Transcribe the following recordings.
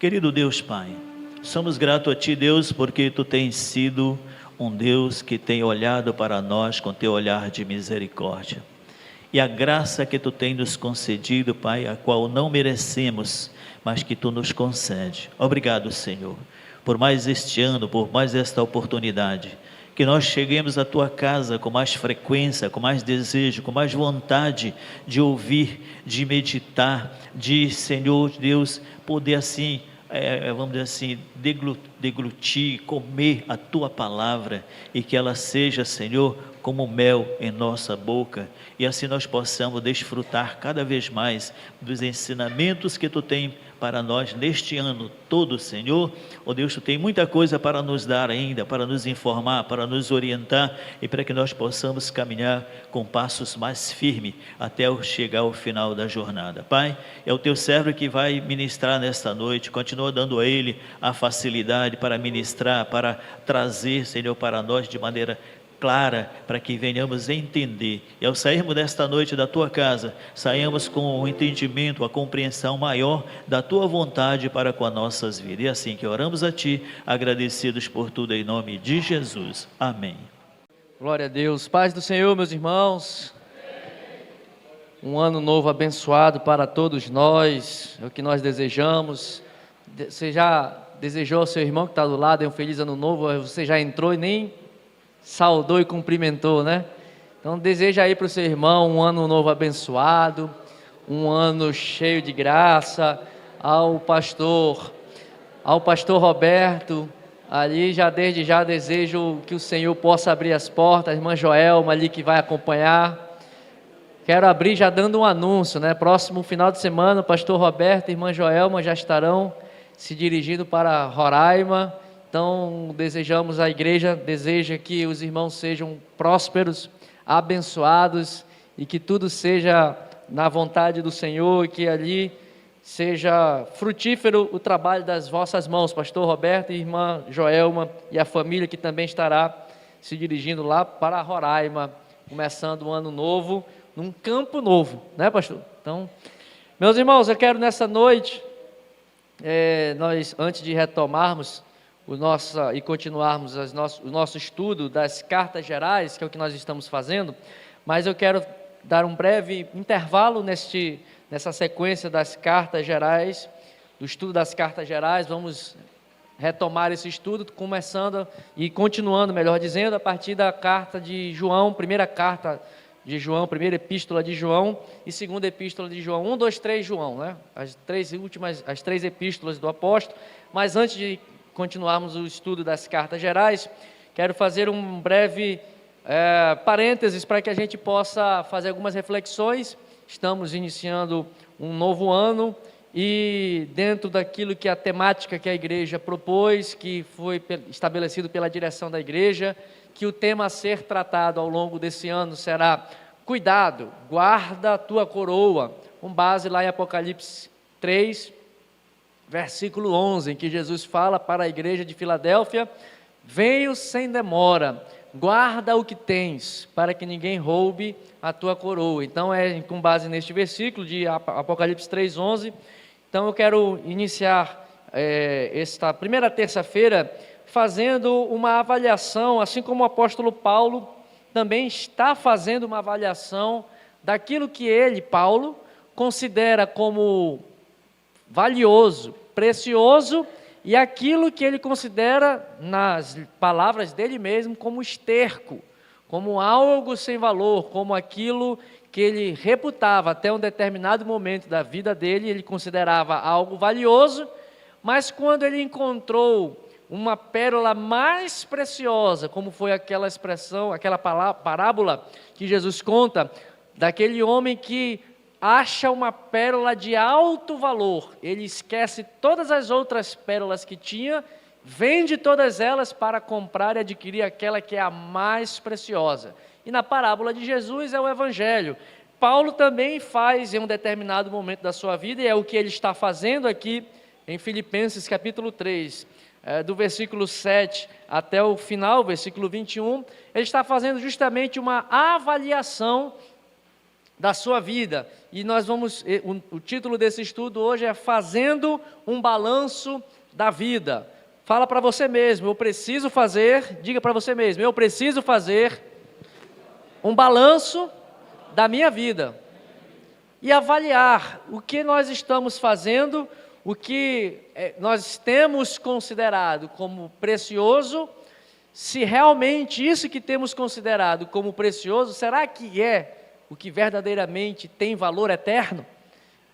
Querido Deus Pai, somos gratos a Ti, Deus, porque Tu tens sido um Deus que tem olhado para nós com Teu olhar de misericórdia. E a graça que Tu tens nos concedido, Pai, a qual não merecemos, mas que Tu nos concede. Obrigado, Senhor, por mais este ano, por mais esta oportunidade. Que nós cheguemos à Tua casa com mais frequência, com mais desejo, com mais vontade de ouvir, de meditar, de, Senhor Deus, poder assim, vamos dizer assim, deglutir, comer a Tua palavra e que ela seja, Senhor, como mel em nossa boca, e assim nós possamos desfrutar cada vez mais dos ensinamentos que Tu tem para nós neste ano todo, Senhor. Oh Deus, Tu tem muita coisa para nos dar ainda, para nos informar, para nos orientar, e para que nós possamos caminhar com passos mais firmes até chegar ao final da jornada. Pai, é o Teu servo que vai ministrar nesta noite, continua dando a ele a facilidade para ministrar, para trazer, Senhor, para nós de maneira clara, para que venhamos entender, e ao sairmos desta noite da Tua casa, saímos com o entendimento, a compreensão maior da Tua vontade para com as nossas vidas. E assim que oramos a Ti, agradecidos por tudo em nome de Jesus. Amém. Glória a Deus. Paz do Senhor, meus irmãos. Um ano novo abençoado para todos nós, é o que nós desejamos. Você já desejou ao seu irmão que está do lado um feliz ano novo? Você já entrou e nem saudou e cumprimentou, né? Então deseja aí para o seu irmão um ano novo abençoado, um ano cheio de graça. Ao pastor Roberto, ali já desde já desejo que o Senhor possa abrir as portas. A irmã Joelma ali que vai acompanhar. Quero abrir já dando um anúncio, né? Próximo final de semana, o pastor Roberto e a irmã Joelma já estarão se dirigindo para Roraima. Então, desejamos, a igreja deseja que os irmãos sejam prósperos, abençoados e que tudo seja na vontade do Senhor, e que ali seja frutífero o trabalho das vossas mãos, pastor Roberto e irmã Joelma, e a família que também estará se dirigindo lá para Roraima, começando um ano novo, num campo novo, né, pastor? Então, meus irmãos, eu quero nessa noite, nós, antes de retomarmos e continuarmos o nosso estudo das cartas gerais, que é o que nós estamos fazendo, mas eu quero dar um breve intervalo nessa sequência das cartas gerais, do estudo das cartas gerais. Vamos retomar esse estudo, começando e continuando, melhor dizendo, a partir da carta de João, primeira carta de João, primeira epístola de João e segunda epístola de João, 1, 2, 3 João, né? As três epístolas do apóstolo. Mas antes de continuarmos o estudo das cartas gerais, quero fazer um breve parênteses para que a gente possa fazer algumas reflexões. Estamos iniciando um novo ano e dentro daquilo que a temática que a igreja propôs, que foi estabelecido pela direção da igreja, que o tema a ser tratado ao longo desse ano será cuidado, guarda a tua coroa, com base lá em Apocalipse 3, versículo 11, em que Jesus fala para a igreja de Filadélfia: venho sem demora, guarda o que tens, para que ninguém roube a tua coroa. Então com base neste versículo de Apocalipse 3:11. Então eu quero iniciar esta primeira terça-feira fazendo uma avaliação, assim como o apóstolo Paulo também está fazendo uma avaliação daquilo que ele, Paulo, considera como valioso, precioso, e aquilo que ele considera, nas palavras dele mesmo, como esterco, como algo sem valor, como aquilo que ele reputava até um determinado momento da vida dele, ele considerava algo valioso, mas quando ele encontrou uma pérola mais preciosa, como foi aquela expressão, aquela parábola que Jesus conta, daquele homem que acha uma pérola de alto valor, ele esquece todas as outras pérolas que tinha, vende todas elas para comprar e adquirir aquela que é a mais preciosa. E na parábola de Jesus é o Evangelho. Paulo também faz em um determinado momento da sua vida, e é o que ele está fazendo aqui em Filipenses capítulo 3, do versículo 7 até o final, versículo 21, ele está fazendo justamente uma avaliação da sua vida. E o título desse estudo hoje é Fazendo um Balanço da Vida. Fala para você mesmo, eu preciso fazer, diga para você mesmo, eu preciso fazer um balanço da minha vida. E avaliar o que nós estamos fazendo, o que nós temos considerado como precioso, se realmente isso que temos considerado como precioso, será que é o que verdadeiramente tem valor eterno?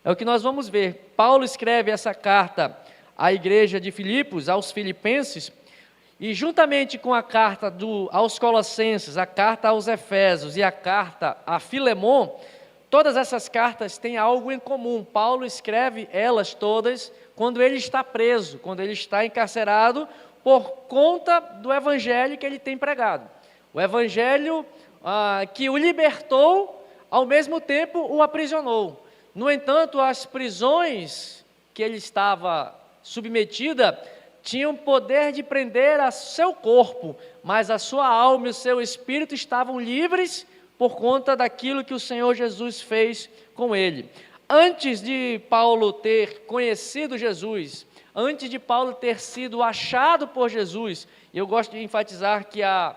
É o que nós vamos ver. Paulo escreve essa carta à igreja de Filipos, aos filipenses, e juntamente com a carta aos Colossenses, a carta aos Efésios e a carta a Filemon, todas essas cartas têm algo em comum. Paulo escreve elas todas quando ele está preso, quando ele está encarcerado, por conta do evangelho que ele tem pregado. O evangelho que o libertou, ao mesmo tempo o aprisionou. No entanto, as prisões que ele estava submetida tinham poder de prender a seu corpo, mas a sua alma e o seu espírito estavam livres por conta daquilo que o Senhor Jesus fez com ele. Antes de Paulo ter conhecido Jesus, antes de Paulo ter sido achado por Jesus, e eu gosto de enfatizar que a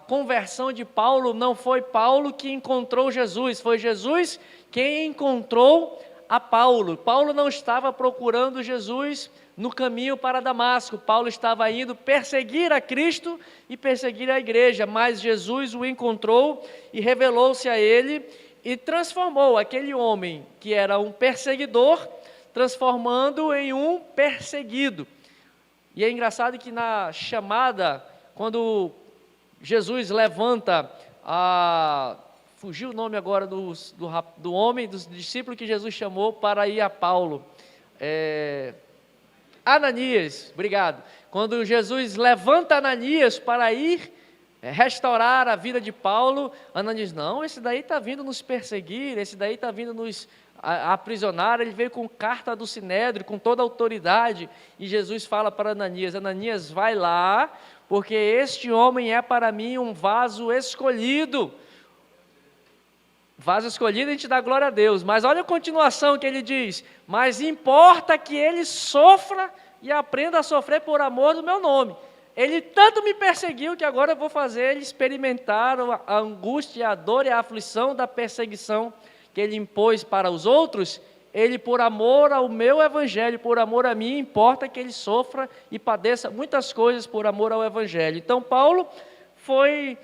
conversão de Paulo não foi Paulo que encontrou Jesus, foi Jesus quem encontrou a Paulo. Paulo não estava procurando Jesus no caminho para Damasco, Paulo estava indo perseguir a Cristo e perseguir a igreja, mas Jesus o encontrou e revelou-se a ele e transformou aquele homem que era um perseguidor, transformando em um perseguido. E é engraçado que na chamada, quando Jesus levanta fugiu o nome agora do homem, do discípulo que Jesus chamou para ir a Paulo. Ananias, obrigado. Quando Jesus levanta Ananias para ir restaurar a vida de Paulo, Ananias, não, esse daí está vindo nos perseguir, esse daí está vindo nos aprisionar, ele veio com carta do Sinédrio, com toda a autoridade, e Jesus fala para Ananias, Ananias, vai lá, porque este homem é para mim um vaso escolhido. Vaso escolhido, a gente dá glória a Deus, mas olha a continuação que ele diz, mas importa que ele sofra e aprenda a sofrer por amor do meu nome. Ele tanto me perseguiu que agora eu vou fazer ele experimentar a angústia, a dor e a aflição da perseguição que ele impôs para os outros. Ele, por amor ao meu evangelho, por amor a mim, importa que ele sofra e padeça muitas coisas por amor ao evangelho. Então Paulo foi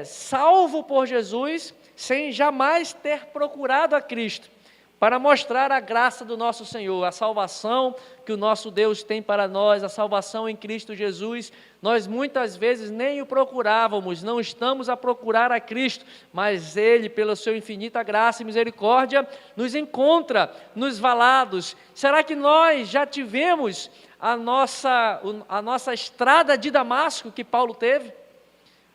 salvo por Jesus sem jamais ter procurado a Cristo, para mostrar a graça do nosso Senhor, a salvação que o nosso Deus tem para nós, a salvação em Cristo Jesus. Nós muitas vezes nem o procurávamos, não estamos a procurar a Cristo, mas Ele, pela sua infinita graça e misericórdia, nos encontra nos valados. Será que nós já tivemos a nossa estrada de Damasco que Paulo teve?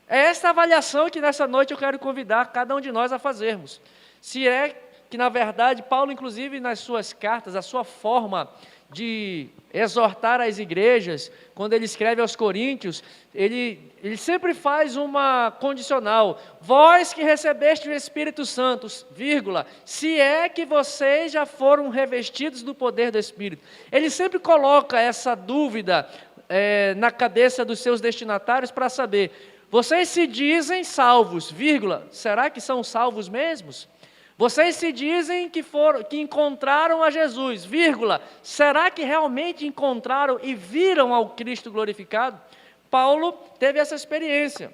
É essa avaliação que nessa noite eu quero convidar cada um de nós a fazermos. Se é que, na verdade, Paulo, inclusive nas suas cartas, a sua forma de exortar as igrejas, quando ele escreve aos Coríntios, ele sempre faz uma condicional. Vós que recebeste o Espírito Santo, vírgula, se é que vocês já foram revestidos do poder do Espírito. Ele sempre coloca essa dúvida na cabeça dos seus destinatários para saber, vocês se dizem salvos, vírgula, será que são salvos mesmos? Vocês se dizem que encontraram a Jesus, vírgula, será que realmente encontraram e viram ao Cristo glorificado? Paulo teve essa experiência,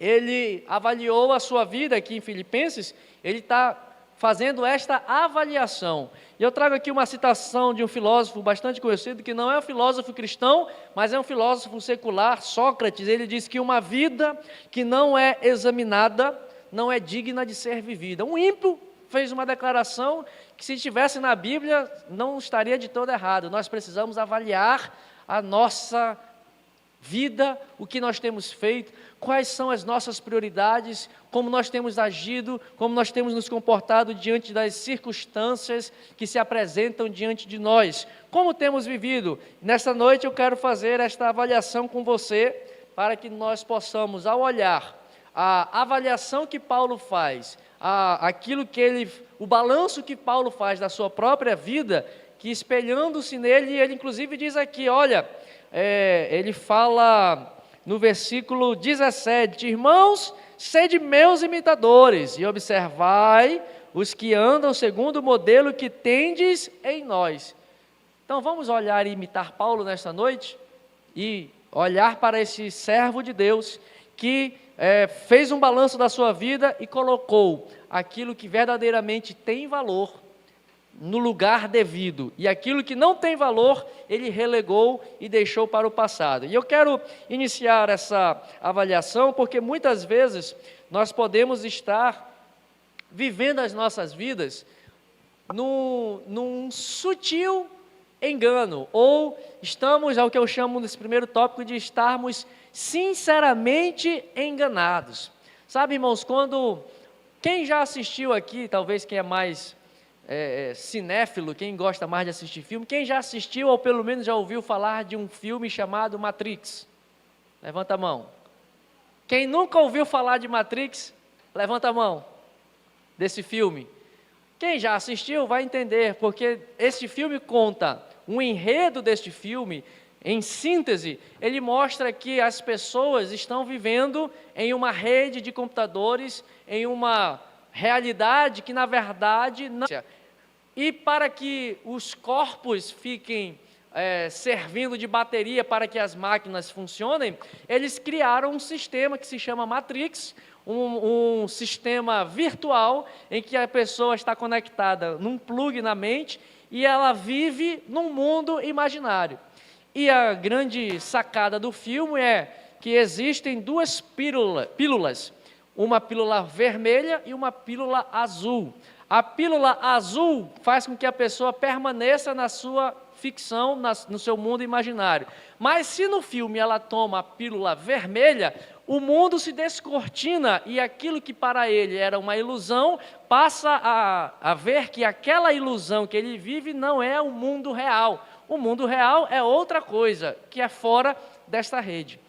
ele avaliou a sua vida aqui em Filipenses, ele está fazendo esta avaliação. E eu trago aqui uma citação de um filósofo bastante conhecido, que não é um filósofo cristão, mas é um filósofo secular, Sócrates. Ele diz que uma vida que não é examinada, não é digna de ser vivida. Um ímpio fez uma declaração que, se estivesse na Bíblia, não estaria de todo errado. Nós precisamos avaliar a nossa vida, o que nós temos feito, quais são as nossas prioridades, como nós temos agido, como nós temos nos comportado diante das circunstâncias que se apresentam diante de nós, como temos vivido. Nesta noite eu quero fazer esta avaliação com você, para que nós possamos, ao olhar a avaliação que Paulo faz, o balanço que Paulo faz da sua própria vida, que espelhando-se nele, ele inclusive diz aqui, olha, ele fala no versículo 17, irmãos, sede meus imitadores, e observai os que andam segundo o modelo que tendes em nós. Então vamos olhar e imitar Paulo nesta noite, e olhar para esse servo de Deus, que fez um balanço da sua vida e colocou aquilo que verdadeiramente tem valor no lugar devido, e aquilo que não tem valor, ele relegou e deixou para o passado. E eu quero iniciar essa avaliação, porque muitas vezes nós podemos estar vivendo as nossas vidas num sutil engano, ou estamos, ao que eu chamo nesse primeiro tópico, de estarmos sinceramente enganados. Sabe, irmãos, quem já assistiu aqui, talvez quem é mais cinéfilo, quem gosta mais de assistir filme, quem já assistiu ou pelo menos já ouviu falar de um filme chamado Matrix? Levanta a mão. Quem nunca ouviu falar de Matrix, levanta a mão, desse filme. Quem já assistiu vai entender, porque este filme conta um enredo deste filme. Em síntese, ele mostra que as pessoas estão vivendo em uma rede de computadores, em uma realidade que na verdade não. E para que os corpos fiquem servindo de bateria para que as máquinas funcionem, eles criaram um sistema que se chama Matrix, um sistema virtual em que a pessoa está conectada num plug na mente e ela vive num mundo imaginário. E a grande sacada do filme é que existem duas pílulas, uma pílula vermelha e uma pílula azul. A pílula azul faz com que a pessoa permaneça na sua ficção, no seu mundo imaginário. Mas se no filme ela toma a pílula vermelha, o mundo se descortina e aquilo que para ele era uma ilusão, passa a ver que aquela ilusão que ele vive não é o mundo real. O mundo real é outra coisa, que é fora desta rede.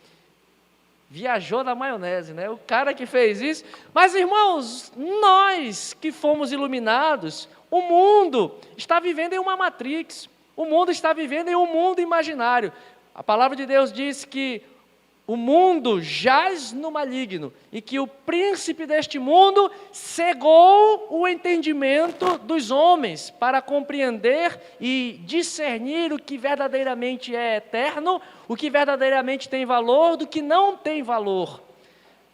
Viajou na maionese, né? O cara que fez isso. Mas, irmãos, nós que fomos iluminados, o mundo está vivendo em uma matrix. O mundo está vivendo em um mundo imaginário. A palavra de Deus diz que o mundo jaz no maligno e que o príncipe deste mundo cegou o entendimento dos homens para compreender e discernir o que verdadeiramente é eterno, o que verdadeiramente tem valor, do que não tem valor.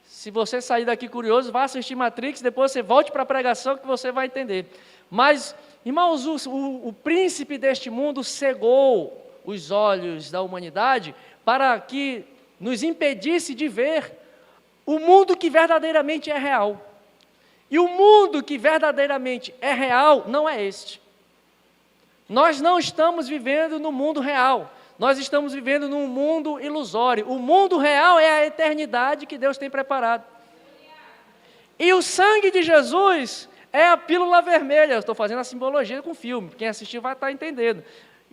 Se você sair daqui curioso, vá assistir Matrix, depois você volte para a pregação que você vai entender. Mas, irmãos, o príncipe deste mundo cegou os olhos da humanidade para que nos impedisse de ver o mundo que verdadeiramente é real. E o mundo que verdadeiramente é real não é este. Nós não estamos vivendo no mundo real. Nós estamos vivendo num mundo ilusório. O mundo real é a eternidade que Deus tem preparado. E o sangue de Jesus é a pílula vermelha. Eu estou fazendo a simbologia com o filme. Quem assistiu vai estar entendendo.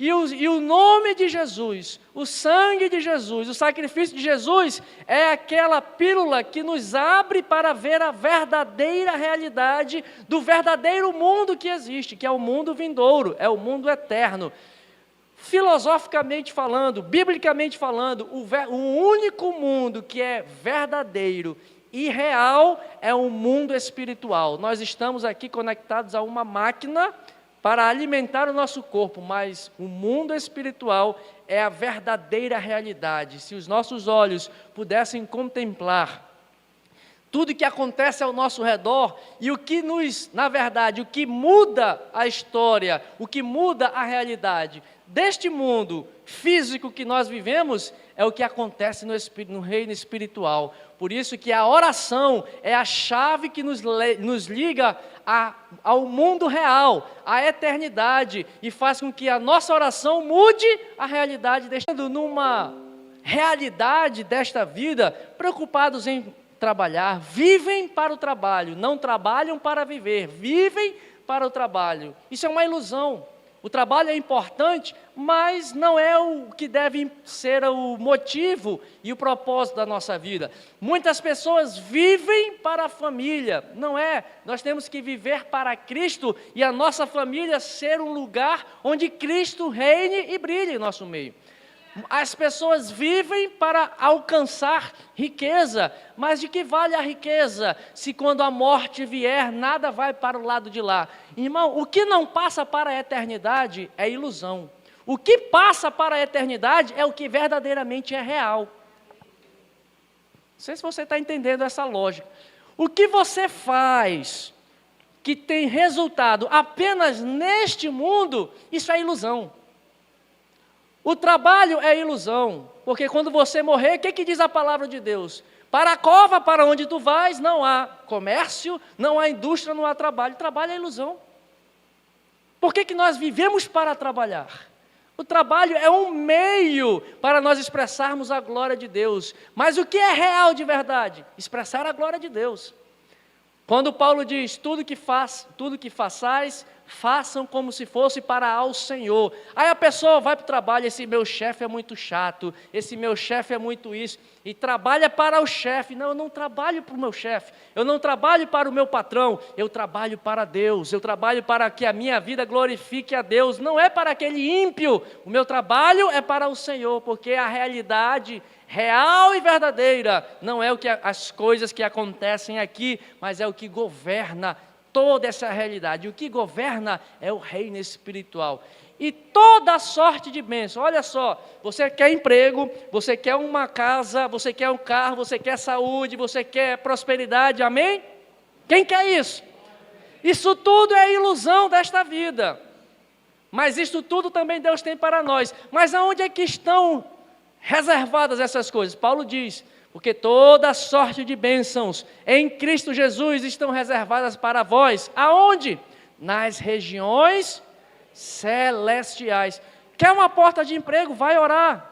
E o nome de Jesus, o sangue de Jesus, o sacrifício de Jesus é aquela pílula que nos abre para ver a verdadeira realidade do verdadeiro mundo que existe, que é o mundo vindouro, é o mundo eterno. Filosoficamente falando, biblicamente falando, o único mundo que é verdadeiro e real é o mundo espiritual. Nós estamos aqui conectados a uma máquina para alimentar o nosso corpo, mas o mundo espiritual é a verdadeira realidade. Se os nossos olhos pudessem contemplar tudo que acontece ao nosso redor e o que na verdade, o que muda a história, o que muda a realidade deste mundo físico que nós vivemos, é o que acontece no reino espiritual. Por isso que a oração é a chave que nos liga ao mundo real, à eternidade, e faz com que a nossa oração mude a realidade numa realidade desta vida, preocupados em trabalhar, vivem para o trabalho, não trabalham para viver, vivem para o trabalho. Isso é uma ilusão. O trabalho é importante, mas não é o que deve ser o motivo e o propósito da nossa vida. Muitas pessoas vivem para a família, não é? Nós temos que viver para Cristo e a nossa família ser um lugar onde Cristo reine e brilhe em nosso meio. As pessoas vivem para alcançar riqueza, mas de que vale a riqueza se quando a morte vier, nada vai para o lado de lá? Irmão, o que não passa para a eternidade é ilusão. O que passa para a eternidade é o que verdadeiramente é real. Não sei se você está entendendo essa lógica. O que você faz que tem resultado apenas neste mundo, isso é ilusão. O trabalho é ilusão, porque quando você morrer, o que diz a palavra de Deus? Para a cova para onde tu vais, não há comércio, não há indústria, não há trabalho. Trabalho é ilusão. Por que nós vivemos para trabalhar? O trabalho é um meio para nós expressarmos a glória de Deus. Mas o que é real de verdade? Expressar a glória de Deus. Quando Paulo diz, tudo que façais, façam como se fosse para ao Senhor. Aí a pessoa vai para o trabalho, esse meu chefe é muito chato, esse meu chefe é muito isso, e trabalha para o chefe. Não, eu não trabalho para o meu chefe, eu não trabalho para o meu patrão, eu trabalho para Deus, eu trabalho para que a minha vida glorifique a Deus, não é para aquele ímpio, o meu trabalho é para o Senhor, porque a realidade real e verdadeira não é as coisas que acontecem aqui, mas é o que governa toda essa realidade. O que governa é o reino espiritual. E toda sorte de bênção. Olha só, você quer emprego, você quer uma casa, você quer um carro, você quer saúde, você quer prosperidade, amém? Quem quer isso? Isso tudo é ilusão desta vida. Mas isso tudo também Deus tem para nós. Mas aonde é que estão reservadas essas coisas? Paulo diz, porque toda sorte de bênçãos em Cristo Jesus estão reservadas para vós. Aonde? Nas regiões celestiais. Quer uma porta de emprego? Vai orar.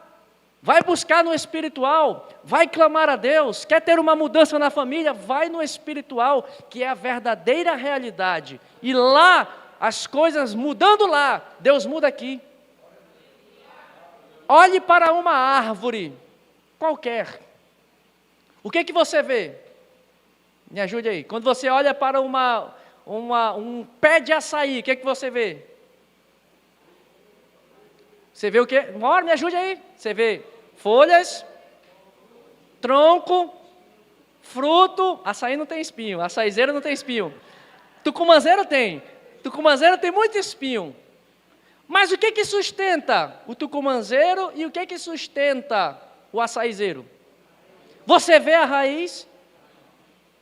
Vai buscar no espiritual. Vai clamar a Deus. Quer ter uma mudança na família? Vai no espiritual, que é a verdadeira realidade. E lá, as coisas mudando lá, Deus muda aqui. Olhe para uma árvore qualquer. O que você vê? Me ajude aí. Quando você olha para um pé de açaí, o que você vê? Você vê o quê? Bora, me ajude aí. Você vê folhas, tronco, fruto. Açaí não tem espinho, açaizeiro não tem espinho. Tucumanzeiro tem. Tucumanzeiro tem muito espinho. Mas o que sustenta o tucumanzeiro e o que sustenta o açaizeiro? Você vê a raiz?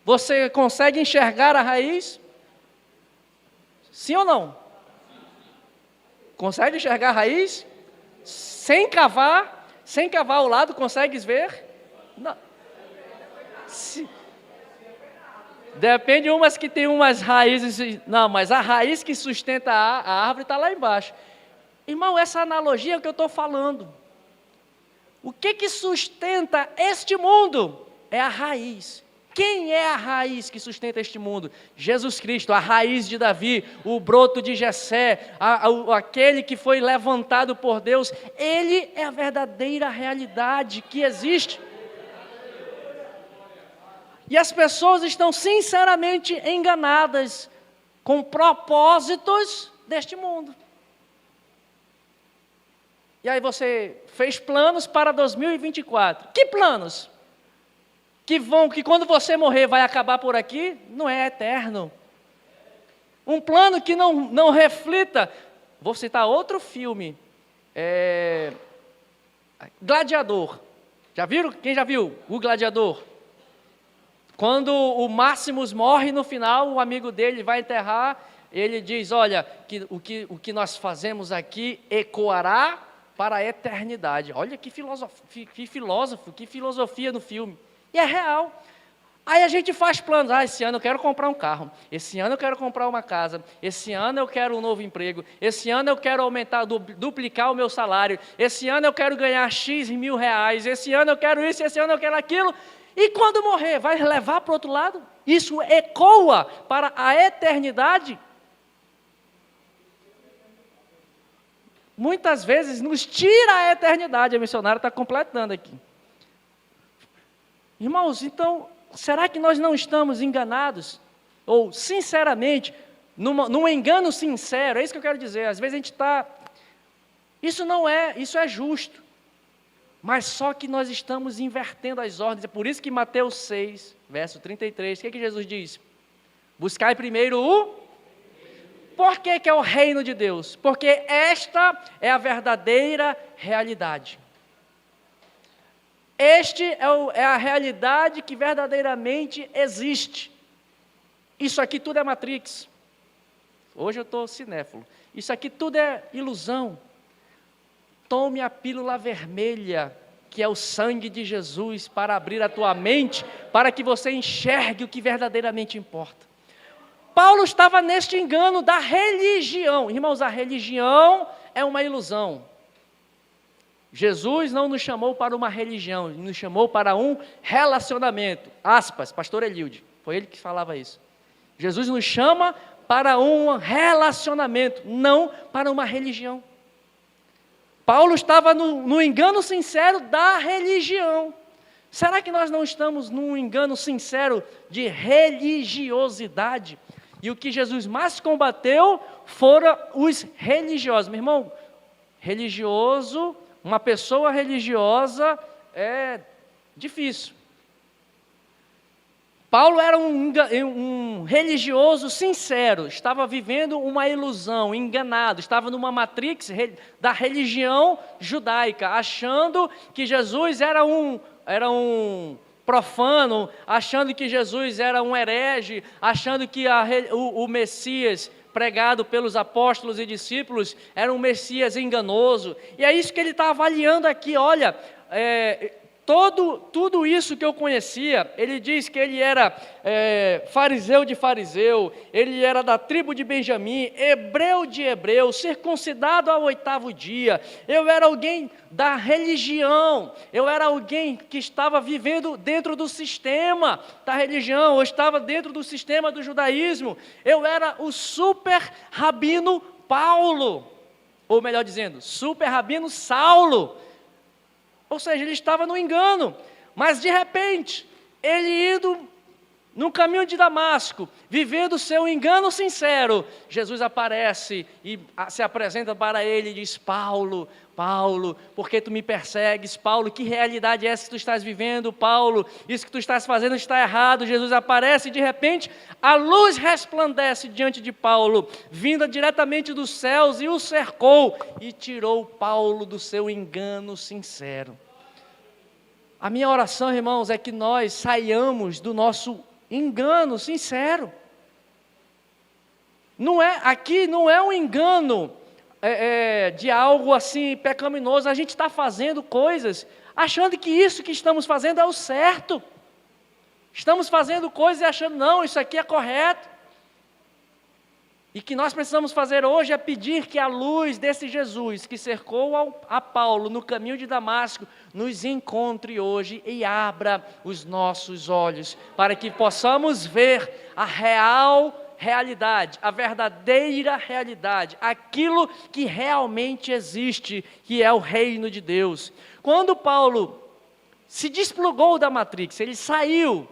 Você consegue enxergar a raiz? Sim ou não? Consegue enxergar a raiz? Sem cavar o lado, consegues ver? Não. Depende umas que tem umas raízes, não, mas a raiz que sustenta a árvore está lá embaixo. Irmão, essa analogia é o que eu estou falando. O que sustenta este mundo? É a raiz. Quem é a raiz que sustenta este mundo? Jesus Cristo, a raiz de Davi, o broto de Jessé, aquele que foi levantado por Deus. Ele é a verdadeira realidade que existe. E as pessoas estão sinceramente enganadas com propósitos deste mundo. E aí você fez planos para 2024. Que planos? Que quando você morrer vai acabar por aqui? Não é eterno. Um plano que não reflita. Vou citar outro filme. Gladiador. Já viram? Quem já viu o Gladiador? Quando o Máximos morre no final, o amigo dele vai enterrar, ele diz, olha, o que nós fazemos aqui ecoará para a eternidade. Olha que filosofia no filme. E é real. Aí a gente faz planos. Esse ano eu quero comprar um carro. Esse ano eu quero comprar uma casa. Esse ano eu quero um novo emprego. Esse ano eu quero aumentar, duplicar o meu salário. Esse ano eu quero ganhar X mil reais. Esse ano eu quero isso, esse ano eu quero aquilo. E quando morrer, vai levar para o outro lado? Isso ecoa para a eternidade? muitas vezes nos tira a eternidade. A missionária está completando aqui. Irmãos, então, será que nós não estamos enganados? Ou, sinceramente, num engano sincero, é isso que eu quero dizer. Às vezes a gente está... Isso é justo. Mas só que nós estamos invertendo as ordens. É por isso que Mateus 6, verso 33, o que é que Jesus diz? Buscai primeiro o... Por que que é o reino de Deus? Porque esta é a verdadeira realidade. É a realidade que verdadeiramente existe. Isso aqui tudo é Matrix. Hoje eu estou cinéfilo. Isso aqui tudo é ilusão. Tome a pílula vermelha, que é o sangue de Jesus, para abrir a tua mente, para que você enxergue o que verdadeiramente importa. Paulo estava neste engano da religião. Irmãos, a religião é uma ilusão. Jesus não nos chamou para uma religião, ele nos chamou para um relacionamento. Aspas, pastor Eliude, foi ele que falava isso. Jesus nos chama para um relacionamento, não para uma religião. Paulo estava no engano sincero da religião. Será que nós não estamos num engano sincero de religiosidade? E o que Jesus mais combateu foram os religiosos. Meu irmão, religioso, uma pessoa religiosa é difícil. Paulo era um religioso sincero, estava vivendo uma ilusão, enganado, estava numa matrix da religião judaica, achando que Jesus era um profano, achando que Jesus era um herege, achando que o Messias pregado pelos apóstolos e discípulos era um Messias enganoso. E é isso que ele está avaliando aqui, olha... Tudo isso que eu conhecia, ele diz que ele era fariseu de fariseu, ele era da tribo de Benjamim, hebreu de hebreu, circuncidado ao 8º dia, eu era alguém da religião, eu era alguém que estava vivendo dentro do sistema da religião, eu estava dentro do sistema do judaísmo, eu era o super rabino Paulo, ou melhor dizendo, super rabino Saulo. Ou seja, ele estava no engano, mas de repente, ele indo no caminho de Damasco, vivendo o seu engano sincero, Jesus aparece e se apresenta para ele e diz: Paulo, Paulo, por que tu me persegues? Paulo, que realidade é essa que tu estás vivendo? Paulo, isso que tu estás fazendo está errado. Jesus aparece e de repente a luz resplandece diante de Paulo, vinda diretamente dos céus, e o cercou e tirou Paulo do seu engano sincero. A minha oração, irmãos, é que nós saiamos do nosso engano sincero. Aqui não é um engano de algo assim pecaminoso. A gente está fazendo coisas achando que isso que estamos fazendo é o certo. Estamos fazendo coisas e achando, não, isso aqui é correto. E o que nós precisamos fazer hoje é pedir que a luz desse Jesus que cercou a Paulo no caminho de Damasco nos encontre hoje e abra os nossos olhos para que possamos ver a realidade, a verdadeira realidade, aquilo que realmente existe, que é o reino de Deus. Quando Paulo se desplugou da Matrix, ele saiu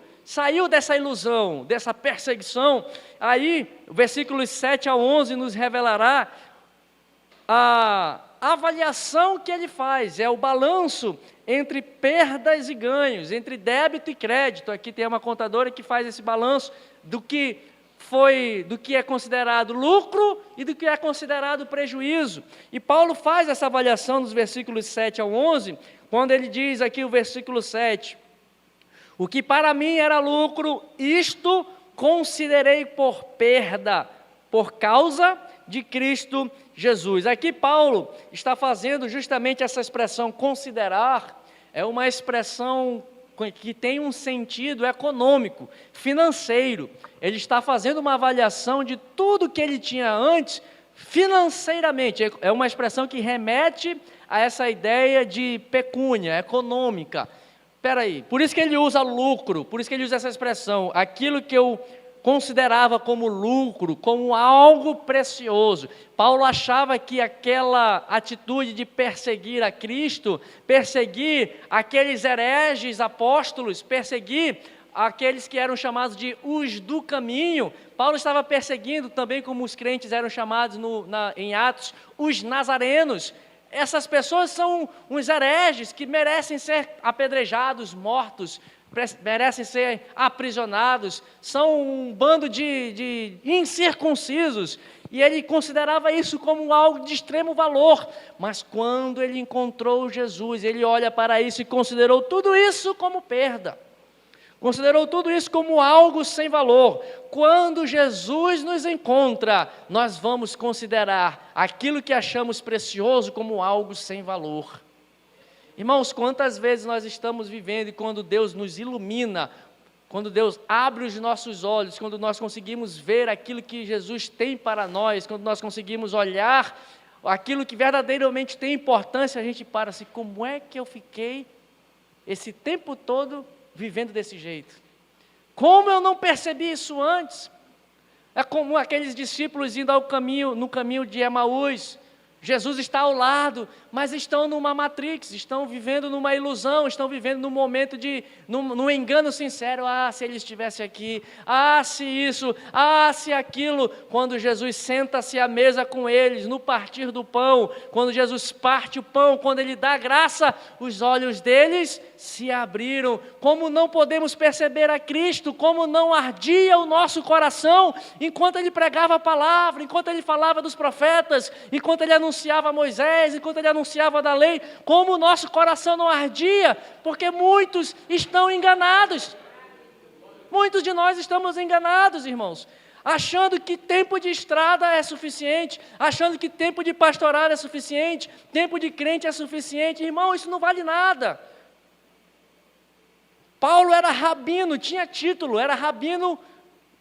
dessa ilusão, dessa perseguição, aí, versículos 7 a 11 nos revelará a avaliação que ele faz, é o balanço entre perdas e ganhos, entre débito e crédito. Aqui tem uma contadora que faz esse balanço do que é considerado lucro e do que é considerado prejuízo. E Paulo faz essa avaliação nos versículos 7 ao 11, quando ele diz aqui o versículo 7, o que para mim era lucro, isto considerei por perda, por causa de Cristo Jesus. Aqui Paulo está fazendo justamente essa expressão considerar, é uma expressão que tem um sentido econômico, financeiro. Ele está fazendo uma avaliação de tudo que ele tinha antes, financeiramente. É uma expressão que remete a essa ideia de pecúnia, econômica. Espera aí, por isso que ele usa lucro, por isso que ele usa essa expressão, aquilo que eu considerava como lucro, como algo precioso. Paulo achava que aquela atitude de perseguir a Cristo, perseguir aqueles hereges apóstolos, perseguir aqueles que eram chamados de os do caminho, Paulo estava perseguindo também, como os crentes eram chamados em Atos, os nazarenos. Essas pessoas são uns hereges que merecem ser apedrejados, mortos, merecem ser aprisionados, são um bando de incircuncisos, e ele considerava isso como algo de extremo valor, mas quando ele encontrou Jesus, ele olha para isso e considerou tudo isso como perda, considerou tudo isso como algo sem valor. Quando Jesus nos encontra, nós vamos considerar aquilo que achamos precioso como algo sem valor. Irmãos, quantas vezes nós estamos vivendo e quando Deus nos ilumina, quando Deus abre os nossos olhos, quando nós conseguimos ver aquilo que Jesus tem para nós, quando nós conseguimos olhar aquilo que verdadeiramente tem importância, a gente para assim, como é que eu fiquei esse tempo todo vivendo desse jeito? Como eu não percebi isso antes? É como aqueles discípulos indo no caminho de Emaús. Jesus está ao lado, mas estão numa matrix, estão vivendo numa ilusão, estão vivendo num momento num engano sincero. Ah, se ele estivesse aqui, ah, se isso, ah, se aquilo. Quando Jesus senta-se à mesa com eles, no partir do pão, quando Jesus parte o pão, quando ele dá graça, os olhos deles se abriram. Como não podemos perceber a Cristo, como não ardia o nosso coração, enquanto ele pregava a palavra, enquanto ele falava dos profetas, enquanto ele anunciava Moisés, enquanto ele anunciava da lei, como o nosso coração não ardia, porque muitos estão enganados. Muitos de nós estamos enganados, irmãos, achando que tempo de estrada é suficiente, achando que tempo de pastorar é suficiente, tempo de crente é suficiente. Irmão, isso não vale nada. Paulo era rabino, tinha título, era rabino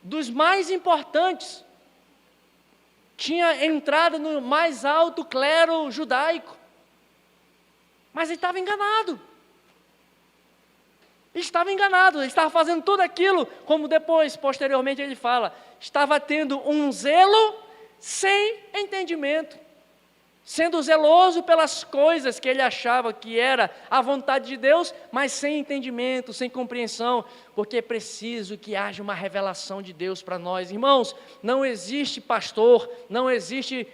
dos mais importantes, tinha entrada no mais alto clero judaico, mas ele estava enganado. Ele estava fazendo tudo aquilo, como depois, posteriormente ele fala, estava tendo um zelo sem entendimento, sendo zeloso pelas coisas que ele achava que era a vontade de Deus, mas sem entendimento, sem compreensão, porque é preciso que haja uma revelação de Deus para nós. Irmãos, não existe pastor, não existe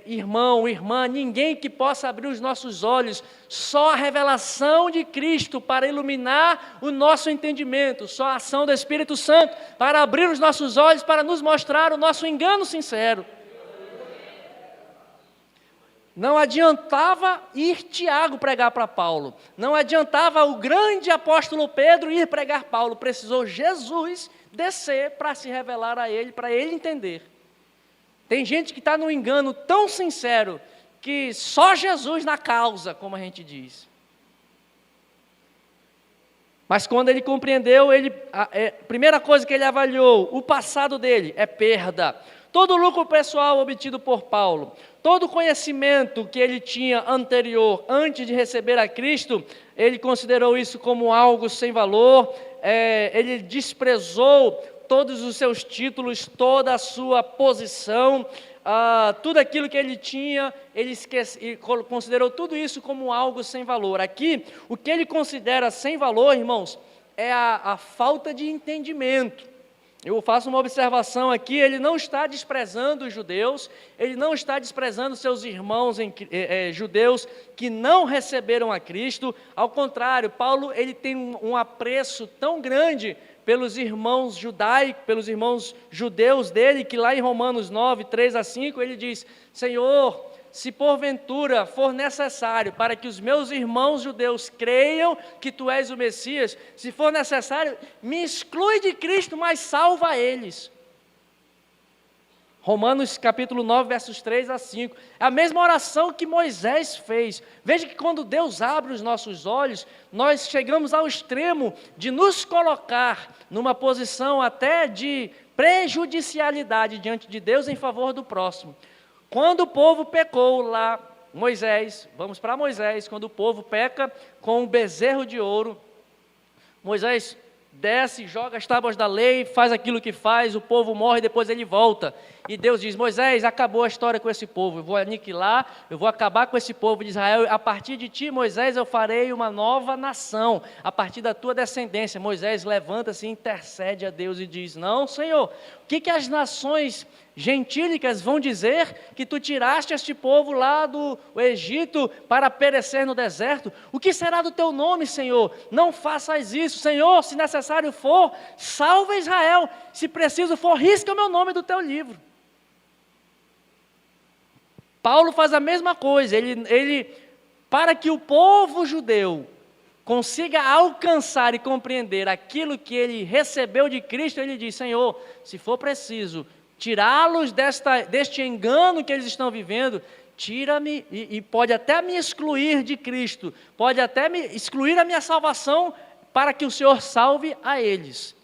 irmão, irmã, ninguém que possa abrir os nossos olhos, só a revelação de Cristo para iluminar o nosso entendimento, só a ação do Espírito Santo para abrir os nossos olhos, para nos mostrar o nosso engano sincero. Não adiantava ir Tiago pregar para Paulo, não adiantava o grande apóstolo Pedro ir pregar Paulo, precisou Jesus descer para se revelar a ele, para ele entender. Tem gente que está num engano tão sincero, que só Jesus na causa, como a gente diz. Mas quando ele compreendeu, a primeira coisa que ele avaliou, o passado dele é perda. Todo o lucro pessoal obtido por Paulo, todo o conhecimento que ele tinha anterior, antes de receber a Cristo, ele considerou isso como algo sem valor, ele desprezou todos os seus títulos, toda a sua posição, tudo aquilo que ele tinha, ele considerou tudo isso como algo sem valor. Aqui, o que ele considera sem valor, irmãos, é a falta de entendimento. Eu faço uma observação aqui, ele não está desprezando os judeus, ele não está desprezando seus irmãos judeus que não receberam a Cristo. Ao contrário, Paulo ele tem um apreço tão grande pelos irmãos judaicos, pelos irmãos judeus dele, que lá em Romanos 9, 3-5, ele diz: Senhor, se porventura for necessário para que os meus irmãos judeus creiam que Tu és o Messias, se for necessário, me exclui de Cristo, mas salva eles. Romanos capítulo 9, versos 3-5, é a mesma oração que Moisés fez. Veja que quando Deus abre os nossos olhos, nós chegamos ao extremo de nos colocar numa posição até de prejudicialidade diante de Deus em favor do próximo. Quando o povo pecou lá, vamos para Moisés, quando o povo peca com um bezerro de ouro, Moisés desce, joga as tábuas da lei, faz aquilo que faz, o povo morre, depois ele volta. E Deus diz: Moisés, acabou a história com esse povo, eu vou aniquilar, eu vou acabar com esse povo de Israel, a partir de ti, Moisés, eu farei uma nova nação, a partir da tua descendência. Moisés levanta-se, intercede a Deus e diz: não, Senhor, o que as nações gentílicas vão dizer que tu tiraste este povo lá do Egito para perecer no deserto? O que será do teu nome, Senhor? Não faças isso, Senhor. Se necessário for, salva Israel. Se preciso for, risca o meu nome do teu livro. Paulo faz a mesma coisa. Ele para que o povo judeu consiga alcançar e compreender aquilo que ele recebeu de Cristo, ele diz: Senhor, se for preciso tirá-los deste engano que eles estão vivendo, tira-me e pode até me excluir de Cristo, pode até me excluir a minha salvação, para que o Senhor salve a eles.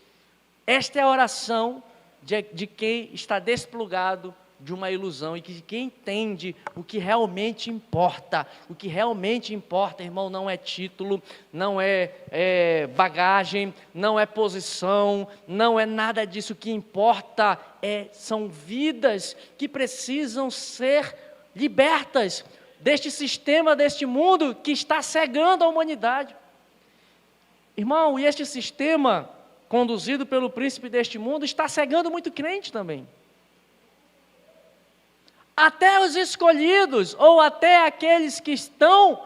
Esta é a oração de quem está desplugado de uma ilusão e de quem entende o que realmente importa. O que realmente importa, irmão, não é título, não é bagagem, não é posição, não é nada disso. O que importa são vidas que precisam ser libertas deste sistema, deste mundo que está cegando a humanidade. Irmão, e este sistema conduzido pelo príncipe deste mundo está cegando muito crente também. Até os escolhidos, ou até aqueles que estão,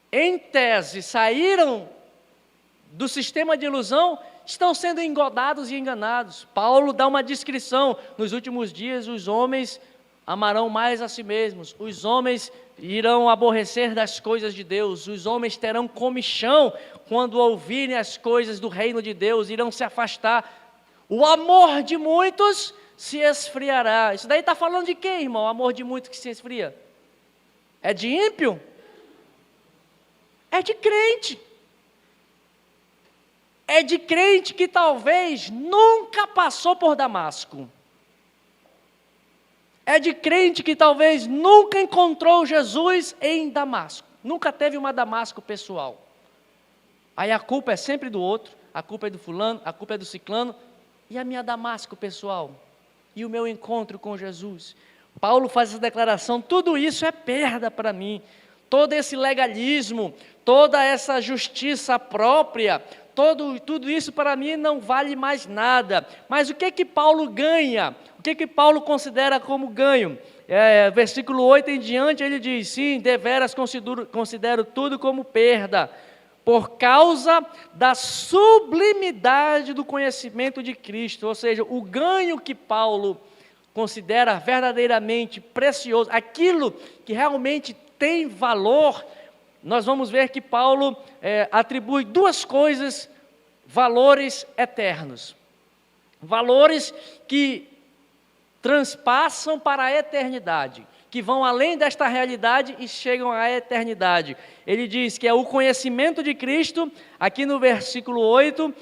em tese, saíram do sistema de ilusão, estão sendo engodados e enganados. Paulo dá uma descrição: nos últimos dias os homens amarão mais a si mesmos, os homens irão aborrecer das coisas de Deus, os homens terão comichão quando ouvirem as coisas do reino de Deus, irão se afastar. O amor de muitos se esfriará. Isso daí está falando de quem, irmão? O amor de muitos que se esfria? É de ímpio? É de crente. É de crente que talvez nunca passou por Damasco. É de crente que talvez nunca encontrou Jesus em Damasco. Nunca teve uma Damasco pessoal. Aí a culpa é sempre do outro, a culpa é do fulano, a culpa é do ciclano. E a minha Damasco pessoal? E o meu encontro com Jesus? Paulo faz essa declaração: tudo isso é perda para mim. Todo esse legalismo, toda essa justiça própria, tudo isso para mim não vale mais nada. Mas o que Paulo ganha? O que Paulo considera como ganho? Versículo 8 em diante ele diz: sim, deveras considero tudo como perda, por causa da sublimidade do conhecimento de Cristo. Ou seja, o ganho que Paulo considera verdadeiramente precioso, aquilo que realmente tem valor, nós vamos ver que Paulo atribui duas coisas, valores eternos, valores que transpassam para a eternidade, que vão além desta realidade e chegam à eternidade. Ele diz que é o conhecimento de Cristo. Aqui no versículo 8,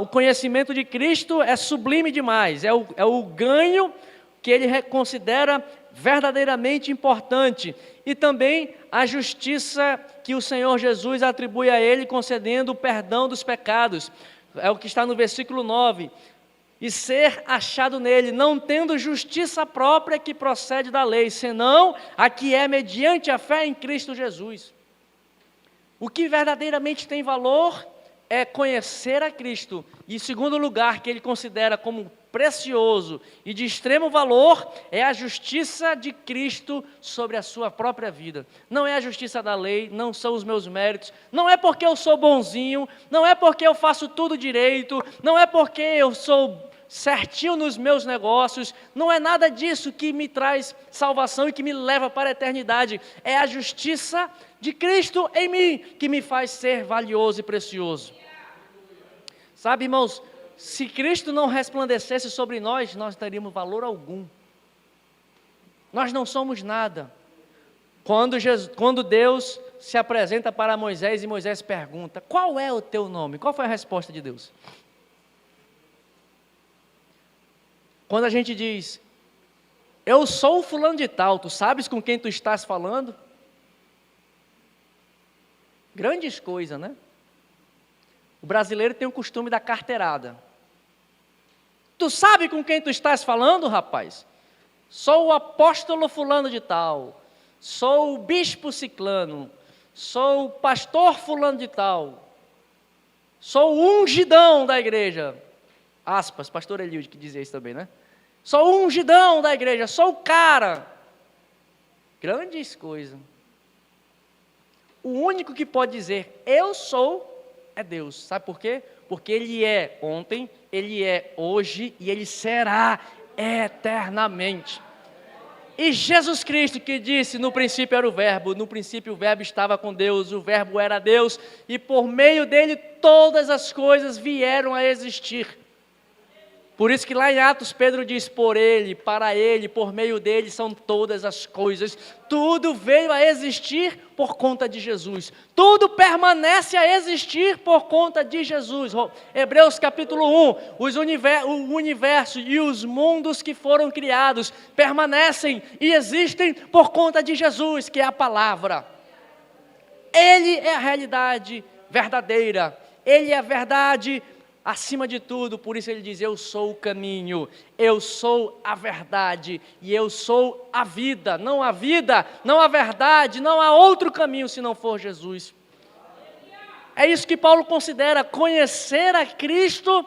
o conhecimento de Cristo é sublime demais, é o ganho que ele considera verdadeiramente importante, e também a justiça que o Senhor Jesus atribui a ele, concedendo o perdão dos pecados, é o que está no versículo 9, e ser achado nele, não tendo justiça própria que procede da lei, senão a que é mediante a fé em Cristo Jesus. O que verdadeiramente tem valor é conhecer a Cristo, e em segundo lugar, que ele considera como precioso e de extremo valor, é a justiça de Cristo sobre a sua própria vida. Não é a justiça da lei, não são os meus méritos, não é porque eu sou bonzinho, não é porque eu faço tudo direito, não é porque eu sou certinho nos meus negócios, não é nada disso que me traz salvação e que me leva para a eternidade. É a justiça de Cristo em mim que me faz ser valioso e precioso. Sabe, irmãos, se Cristo não resplandecesse sobre nós, nós não teríamos valor algum. Nós não somos nada. Quando Deus se apresenta para Moisés e Moisés pergunta: qual é o teu nome? Qual foi a resposta de Deus? Quando a gente diz: eu sou o fulano de tal, tu sabes com quem tu estás falando? Grandes coisas, né? O brasileiro tem o costume da carteirada. Tu sabe com quem tu estás falando, rapaz? Sou o apóstolo fulano de tal, sou o bispo ciclano, sou o pastor fulano de tal, sou o ungidão da igreja. Aspas, pastor Eliud que dizia isso também, né? Sou o ungidão da igreja, sou o cara. Grandes coisas. O único que pode dizer eu sou é Deus. Sabe por quê? Porque Ele é ontem, Ele é hoje e Ele será eternamente. E Jesus Cristo que disse, no princípio era o verbo, no princípio o verbo estava com Deus, o verbo era Deus, e por meio dele todas as coisas vieram a existir. Por isso que lá em Atos Pedro diz, por ele, para ele, por meio dele são todas as coisas. Tudo veio a existir por conta de Jesus. Tudo permanece a existir por conta de Jesus. Hebreus capítulo 1, o universo e os mundos que foram criados permanecem e existem por conta de Jesus, que é a palavra. Ele é a realidade verdadeira. Ele é a verdade acima de tudo, por isso ele diz, eu sou o caminho, eu sou a verdade e eu sou a vida, não a verdade, não há outro caminho se não for Jesus. É isso que Paulo considera, conhecer a Cristo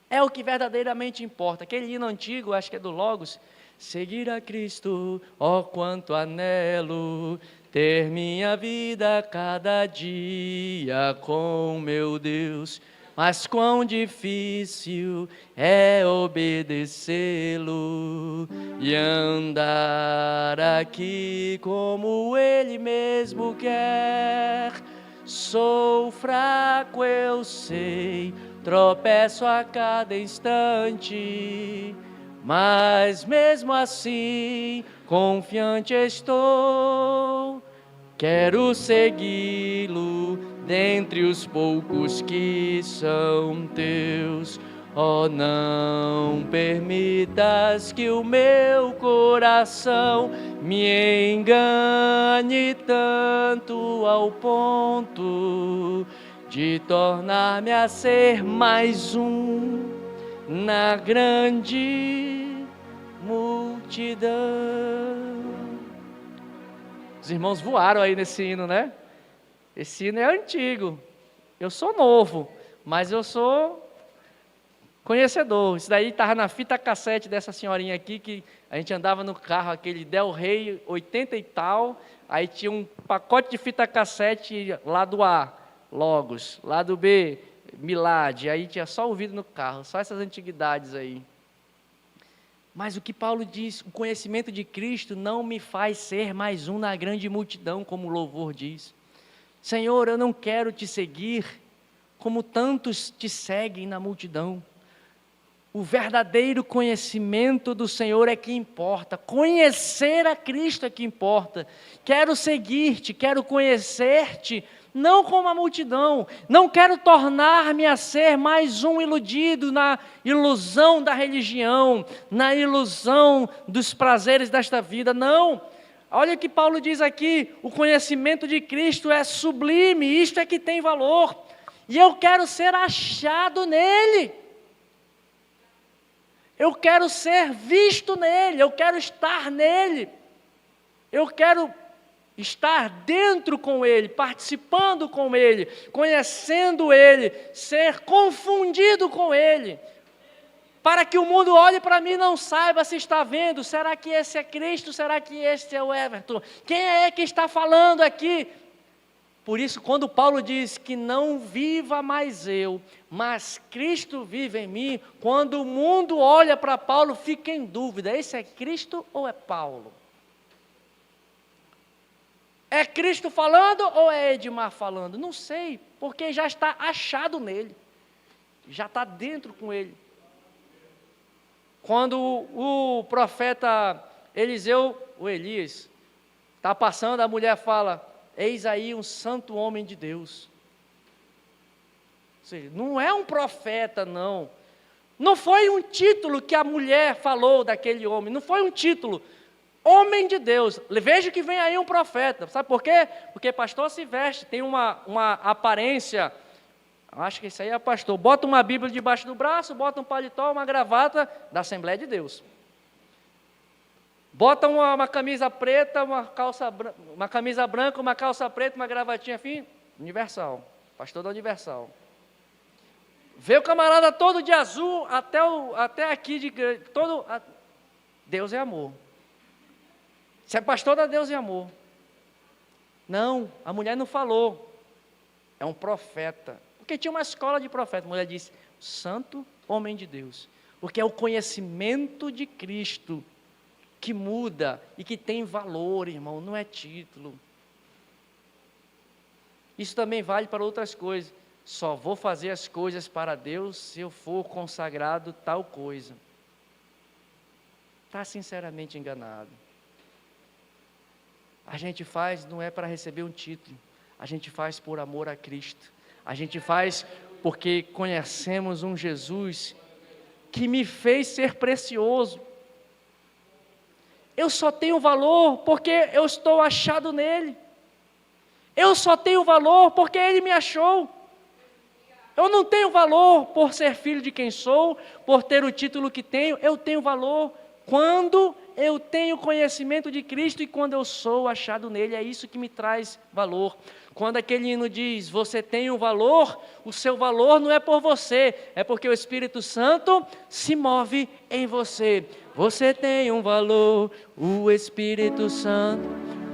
é o que verdadeiramente importa. Aquele hino antigo, acho que é do Logos, seguir a Cristo, ó quanto anelo, ter minha vida cada dia com meu Deus. Mas quão difícil é obedecê-lo e andar aqui como Ele mesmo quer. Sou fraco, eu sei, tropeço a cada instante, mas mesmo assim, confiante estou. Quero segui-lo dentre os poucos que são teus. Oh, não permitas que o meu coração me engane tanto ao ponto de tornar-me a ser mais um na grande multidão. Os irmãos voaram aí nesse hino, né? Esse hino é antigo. Eu sou novo, mas eu sou conhecedor. Isso daí estava na fita cassete dessa senhorinha aqui, que a gente andava no carro, aquele Del Rey 80 e tal, aí tinha um pacote de fita cassete, lado A, Logos, lado B, Milad, aí tinha só ouvido no carro, só essas antiguidades aí. Mas o que Paulo diz, o conhecimento de Cristo não me faz ser mais um na grande multidão, como o louvor diz. Senhor, eu não quero te seguir como tantos te seguem na multidão. O verdadeiro conhecimento do Senhor é que importa, conhecer a Cristo é que importa. Quero seguir-te, quero conhecer-te, não como a multidão, não quero tornar-me a ser mais um iludido na ilusão da religião, na ilusão dos prazeres desta vida, não. Olha o que Paulo diz aqui, o conhecimento de Cristo é sublime, isto é que tem valor, e eu quero ser achado nele. Eu quero ser visto nele, eu quero estar nele, eu quero estar dentro com ele, participando com ele, conhecendo ele, ser confundido com ele, para que o mundo olhe para mim e não saiba se está vendo, será que esse é Cristo, será que este é o Everton? Quem é que está falando aqui? Por isso, quando Paulo diz que não viva mais eu, mas Cristo vive em mim, quando o mundo olha para Paulo, fica em dúvida, esse é Cristo ou é Paulo? É Cristo falando ou é Edmar falando? Não sei, porque já está achado nele, já está dentro com ele. Quando o profeta Eliseu, o Elias, está passando, a mulher fala, eis aí um santo homem de Deus. Ou seja, não é um profeta, não. Não foi um título que a mulher falou daquele homem, não foi um título. Homem de Deus. Veja que vem aí um profeta. Sabe por quê? Porque pastor se veste, tem uma aparência Acho que isso aí é pastor. Bota uma Bíblia debaixo do braço, bota um paletó, uma gravata da Assembleia de Deus. Bota uma camisa preta, uma camisa branca, uma calça preta, uma gravatinha fim, Universal. Pastor da Universal. Vê o camarada todo de azul, até aqui, Deus é amor. Se é pastor da Deus é amor. Não, a mulher não falou. É um profeta. Porque tinha uma escola de profeta. A mulher disse, santo homem de Deus. Porque é o conhecimento de Cristo que muda e que tem valor, irmão, não é título. Isso também vale para outras coisas. Só vou fazer as coisas para Deus se eu for consagrado tal coisa. Está sinceramente enganado. A gente faz não é para receber um título. A gente faz por amor a Cristo. A gente faz porque conhecemos um Jesus que me fez ser precioso. Eu só tenho valor porque eu estou achado nele. Eu só tenho valor porque ele me achou. Eu não tenho valor por ser filho de quem sou, por ter o título que tenho. Eu tenho valor quando eu tenho conhecimento de Cristo e quando eu sou achado nele. É isso que me traz valor. Quando aquele hino diz, você tem um valor, o seu valor não é por você, é porque o Espírito Santo se move em você. Você tem um valor, o Espírito Santo.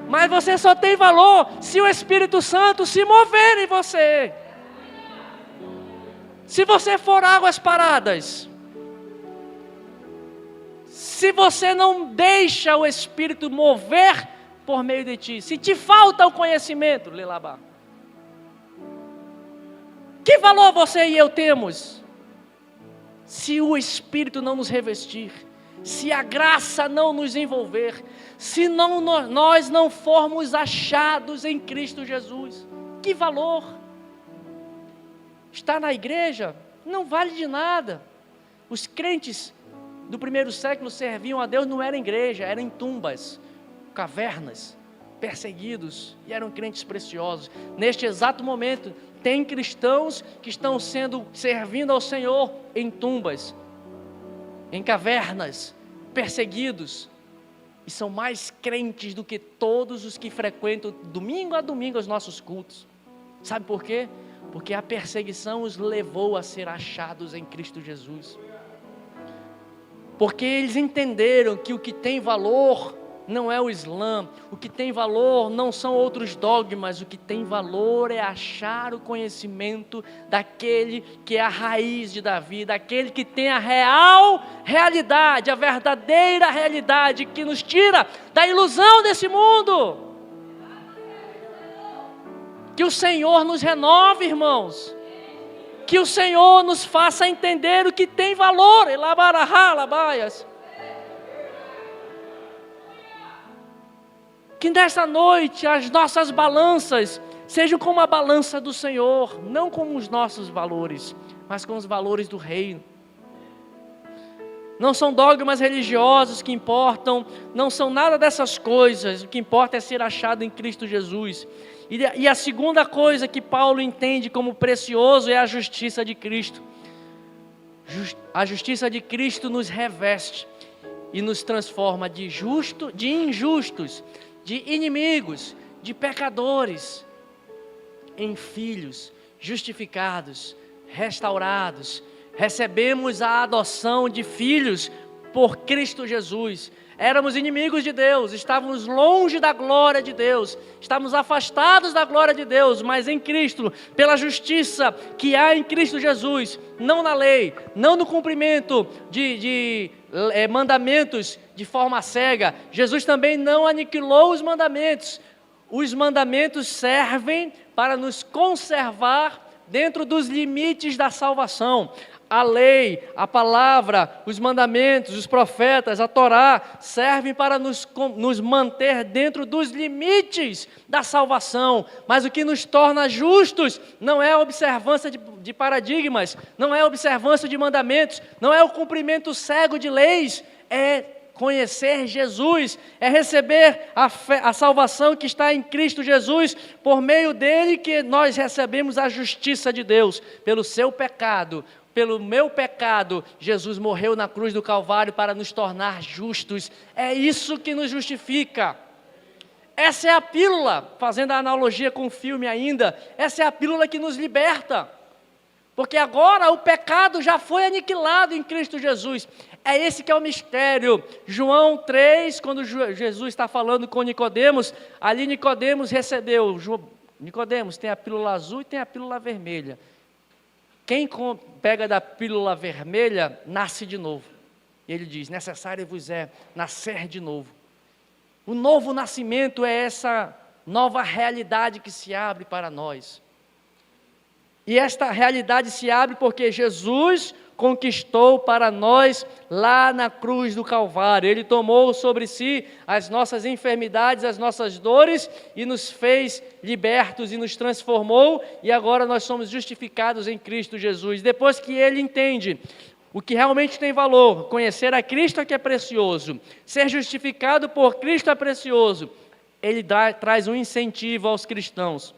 Mas você só tem valor se o Espírito Santo se mover em você. Se você for águas paradas, se você não deixa o Espírito mover por meio de ti, se te falta o conhecimento, Lelabá, que valor você e eu temos? Se o Espírito não nos revestir, se a graça não nos envolver, se nós não formos achados em Cristo Jesus, que valor? Estar na igreja não vale de nada. Os crentes do primeiro século serviam a Deus, não era em igreja, era em tumbas, cavernas, perseguidos, e eram crentes preciosos. Neste exato momento, tem cristãos que estão servindo ao Senhor em tumbas, em cavernas, perseguidos, e são mais crentes do que todos os que frequentam domingo a domingo os nossos cultos. Sabe por quê? Porque a perseguição os levou a ser achados em Cristo Jesus. Porque eles entenderam que o que tem valor não é o Islã, o que tem valor não são outros dogmas, o que tem valor é achar o conhecimento daquele que é a raiz de Davi, daquele que tem a realidade, a verdadeira realidade que nos tira da ilusão desse mundo. Que o Senhor nos renove, irmãos. Que o Senhor nos faça entender o que tem valor. Que nesta noite as nossas balanças sejam como a balança do Senhor, não com os nossos valores, mas com os valores do reino. Não são dogmas religiosos que importam, não são nada dessas coisas, o que importa é ser achado em Cristo Jesus. E a segunda coisa que Paulo entende como precioso é a justiça de Cristo. A justiça de Cristo nos reveste e nos transforma de injustos, de inimigos, de pecadores, em filhos, justificados, restaurados. Recebemos a adoção de filhos por Cristo Jesus. Éramos inimigos de Deus, estávamos longe da glória de Deus, estávamos afastados da glória de Deus, mas em Cristo, pela justiça que há em Cristo Jesus, não na lei, não no cumprimento de mandamentos de forma cega. Jesus também não aniquilou os mandamentos. Os mandamentos servem para nos conservar dentro dos limites da salvação. A lei, a palavra, os mandamentos, os profetas, a Torá, servem para nos manter dentro dos limites da salvação. Mas o que nos torna justos não é a observância de paradigmas, não é a observância de mandamentos, não é o cumprimento cego de leis, é conhecer Jesus, é receber a fé, a salvação que está em Cristo Jesus, por meio dele que nós recebemos a justiça de Deus, pelo seu pecado, pelo meu pecado, Jesus morreu na cruz do Calvário para nos tornar justos, é isso que nos justifica. Essa é a pílula, fazendo a analogia com o filme ainda, essa é a pílula que nos liberta, porque agora o pecado já foi aniquilado em Cristo Jesus, é esse que é o mistério. João 3, quando Jesus está falando com Nicodemos, ali Nicodemos recebeu, Nicodemos tem a pílula azul e tem a pílula vermelha, quem pega da pílula vermelha, nasce de novo, e ele diz, necessário vos é nascer de novo. O novo nascimento é essa nova realidade que se abre para nós. E esta realidade se abre porque Jesus conquistou para nós lá na cruz do Calvário. Ele tomou sobre si as nossas enfermidades, as nossas dores e nos fez libertos e nos transformou. E agora nós somos justificados em Cristo Jesus. Depois que ele entende o que realmente tem valor, conhecer a Cristo é que é precioso, ser justificado por Cristo é precioso, ele traz um incentivo aos cristãos.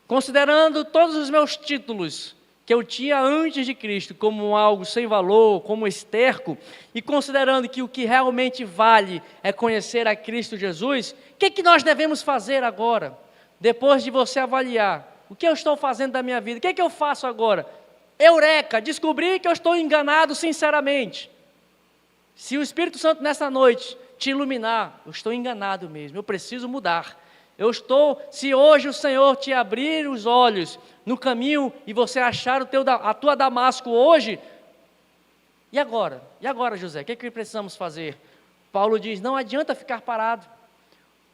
Considerando todos os meus títulos que eu tinha antes de Cristo como algo sem valor, como esterco, e considerando que o que realmente vale é conhecer a Cristo Jesus, o que nós devemos fazer agora? Depois de você avaliar, o que eu estou fazendo da minha vida, o que eu faço agora? Eureka, descobri que eu estou enganado sinceramente. Se o Espírito Santo nessa noite te iluminar, eu estou enganado mesmo, eu preciso mudar. Se hoje o Senhor te abrir os olhos no caminho e você achar a tua Damasco hoje, e agora? E agora, José, o que precisamos fazer? Paulo diz, não adianta ficar parado.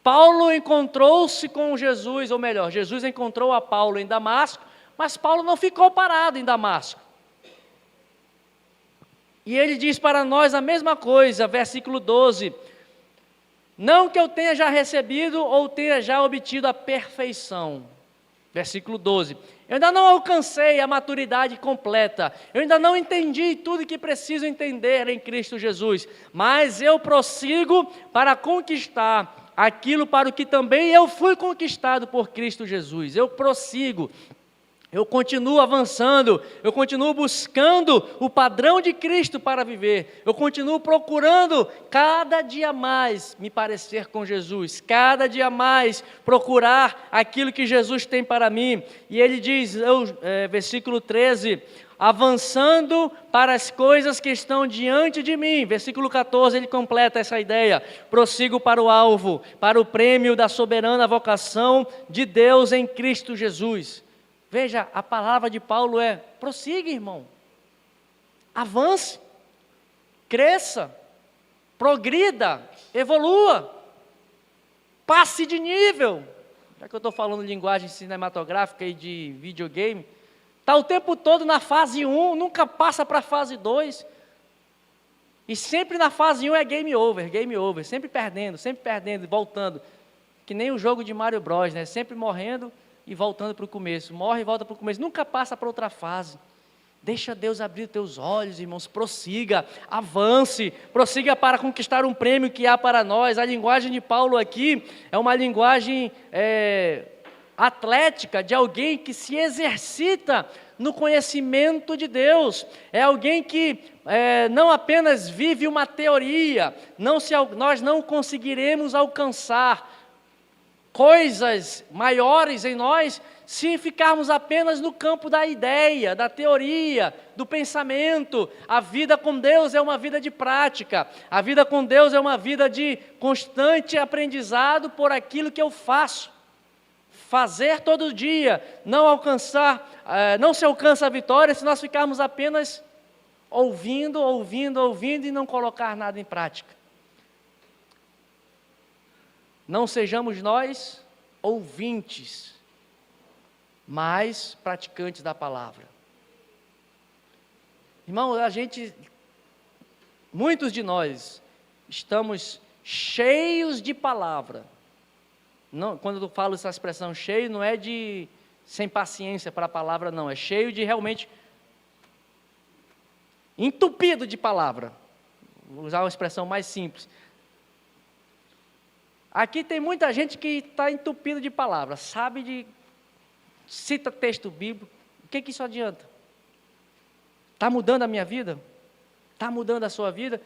Paulo encontrou-se com Jesus, ou melhor, Jesus encontrou a Paulo em Damasco, mas Paulo não ficou parado em Damasco. E ele diz para nós a mesma coisa, versículo 12, não que eu tenha já recebido ou tenha já obtido a perfeição. Versículo 12, eu ainda não alcancei a maturidade completa, eu ainda não entendi tudo que preciso entender em Cristo Jesus, mas eu prossigo para conquistar aquilo para o que também eu fui conquistado por Cristo Jesus. Eu prossigo, eu continuo avançando, eu continuo buscando o padrão de Cristo para viver, eu continuo procurando cada dia mais me parecer com Jesus, cada dia mais procurar aquilo que Jesus tem para mim. E ele diz, versículo 13, avançando para as coisas que estão diante de mim. Versículo 14, ele completa essa ideia, prossigo para o alvo, para o prêmio da soberana vocação de Deus em Cristo Jesus. Veja, a palavra de Paulo é, prossiga, irmão, avance, cresça, progrida, evolua, passe de nível. Já que eu estou falando linguagem cinematográfica e de videogame, está o tempo todo na fase 1, nunca passa para a fase 2, e sempre na fase 1 é game over, sempre perdendo, voltando, que nem o jogo de Mario Bros, né? Sempre morrendo e voltando para o começo, morre e volta para o começo, nunca passa para outra fase. Deixa Deus abrir os teus olhos, irmãos, prossiga, avance, prossiga para conquistar um prêmio que há para nós. A linguagem de Paulo aqui é uma linguagem atlética, de alguém que se exercita no conhecimento de Deus, é alguém que não apenas vive uma teoria, nós não conseguiremos alcançar coisas maiores em nós, se ficarmos apenas no campo da ideia, da teoria, do pensamento. A vida com Deus é uma vida de prática, a vida com Deus é uma vida de constante aprendizado por aquilo que eu faço. Fazer todo dia, não se alcança a vitória se nós ficarmos apenas ouvindo e não colocar nada em prática. Não sejamos nós ouvintes, mas praticantes da palavra. Irmão, muitos de nós estamos cheios de palavra. Não, quando eu falo essa expressão cheio, não é de sem paciência para a palavra, não. É cheio de realmente entupido de palavra. Vou usar uma expressão mais simples. Aqui tem muita gente que está entupido de palavras, cita texto bíblico. O que isso adianta? Está mudando a minha vida? Está mudando a sua vida?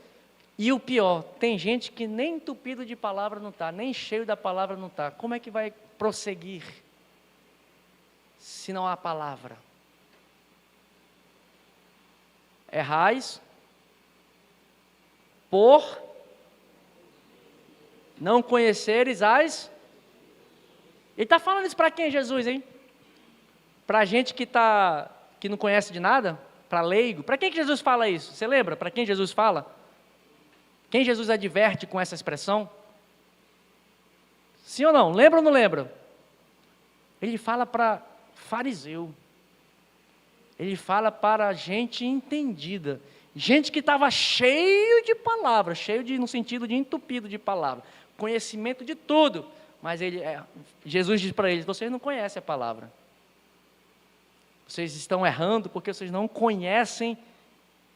E o pior, tem gente que nem entupido de palavra não está, nem cheio da palavra não está. Como é que vai prosseguir se não há palavra? Errais por não conheceres as... Ele está falando isso para quem, Jesus, hein? Para gente que não conhece de nada? Para leigo? Para quem que Jesus fala isso? Você lembra? Para quem Jesus fala? Quem Jesus adverte com essa expressão? Sim ou não? Lembra ou não lembra? Ele fala para fariseu. Ele fala para gente entendida. Gente que estava cheio de palavras, no sentido de entupido de palavra, conhecimento de tudo. Mas Jesus diz para eles: vocês não conhecem a palavra. Vocês estão errando porque vocês não conhecem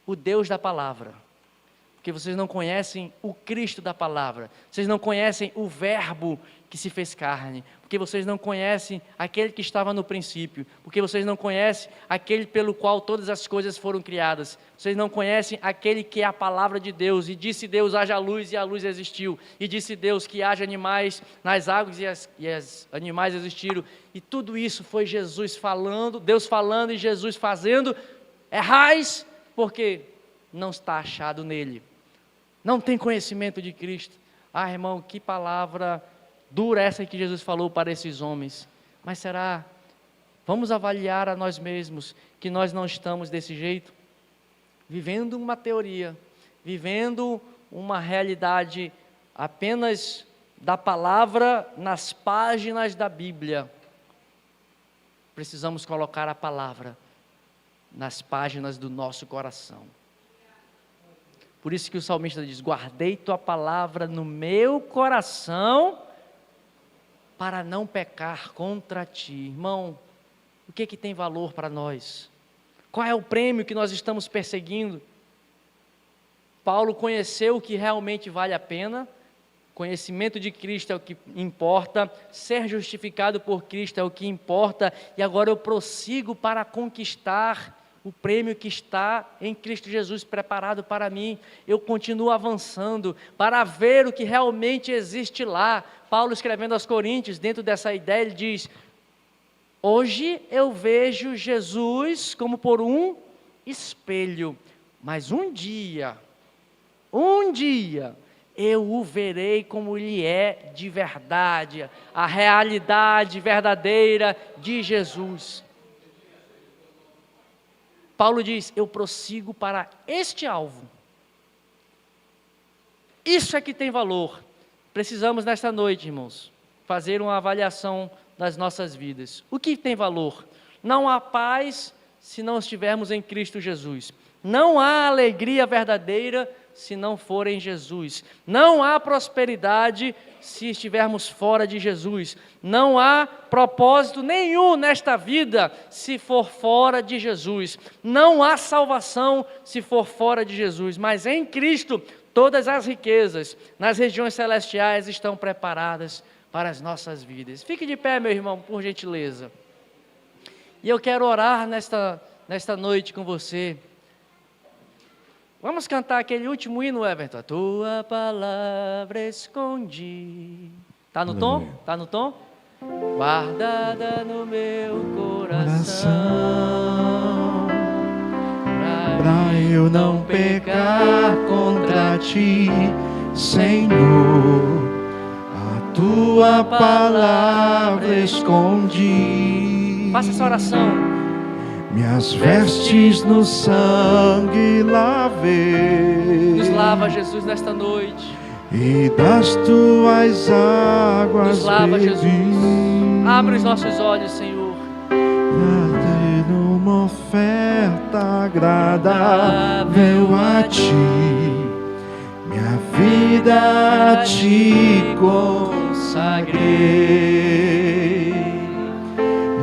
o Deus da palavra. Porque vocês não conhecem o Cristo da palavra. Vocês não conhecem o Verbo que se fez carne. Porque vocês não conhecem aquele que estava no princípio. Porque vocês não conhecem aquele pelo qual todas as coisas foram criadas. Vocês não conhecem aquele que é a palavra de Deus. E disse Deus: haja luz, e a luz existiu. E disse Deus que haja animais nas águas, e as animais existiram. E tudo isso foi Jesus falando, Deus falando e Jesus fazendo. Errais, porque não está achado nele. Não tem conhecimento de Cristo. Ah, irmão, que palavra dura essa que Jesus falou para esses homens. Mas será? Vamos avaliar a nós mesmos que nós não estamos desse jeito? Vivendo uma teoria, vivendo uma realidade apenas da palavra nas páginas da Bíblia. Precisamos colocar a palavra nas páginas do nosso coração. Por isso que o salmista diz: guardei tua palavra no meu coração para não pecar contra ti. Irmão, o que tem valor para nós? Qual é o prêmio que nós estamos perseguindo? Paulo conheceu o que realmente vale a pena. Conhecimento de Cristo é o que importa. Ser justificado por Cristo é o que importa. E agora eu prossigo para conquistar o prêmio que está em Cristo Jesus preparado para mim. Eu continuo avançando para ver o que realmente existe lá. Paulo, escrevendo aos Coríntios, dentro dessa ideia, ele diz: hoje eu vejo Jesus como por um espelho, mas um dia, eu o verei como ele é de verdade, a realidade verdadeira de Jesus. Paulo diz: eu prossigo para este alvo. Isso é que tem valor. Precisamos nesta noite, irmãos, fazer uma avaliação das nossas vidas. O que tem valor? Não há paz se não estivermos em Cristo Jesus. Não há alegria verdadeira se não for em Jesus. Não há prosperidade se estivermos fora de Jesus. Não há propósito nenhum nesta vida se for fora de Jesus. Não há salvação se for fora de Jesus. Mas em Cristo, todas as riquezas nas regiões celestiais estão preparadas para as nossas vidas. Fique de pé, meu irmão, por gentileza. E eu quero orar nesta noite com você. Vamos cantar aquele último hino, Everton. A tua palavra escondi. Está no tom? Está no tom? Guardada no meu coração, pra eu não pecar contra ti, Senhor. A tua palavra escondi. Faça essa oração. Minhas vestes no sangue lavei. Nos lava, Jesus, nesta noite. E das tuas águas nos lava, bebi. Jesus. Abre os nossos olhos, Senhor. Trazer uma oferta agradável a ti. Minha vida te consagrei.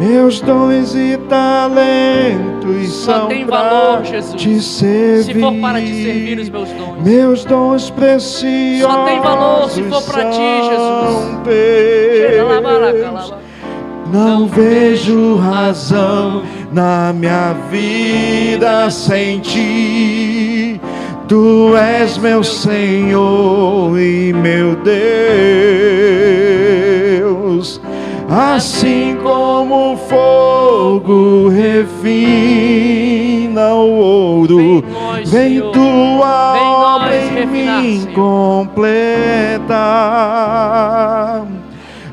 Meus dons e talentos Só são tem pra valor, Jesus, te servir. se for para te servir os meus dons. Meus dons preciosos Só tem valor se for para ti, Jesus. são teus. Não vejo razão na minha vida sem ti. Tu és meu Senhor e meu Deus. Assim como o fogo refina o ouro, vem tua obra em mim completar,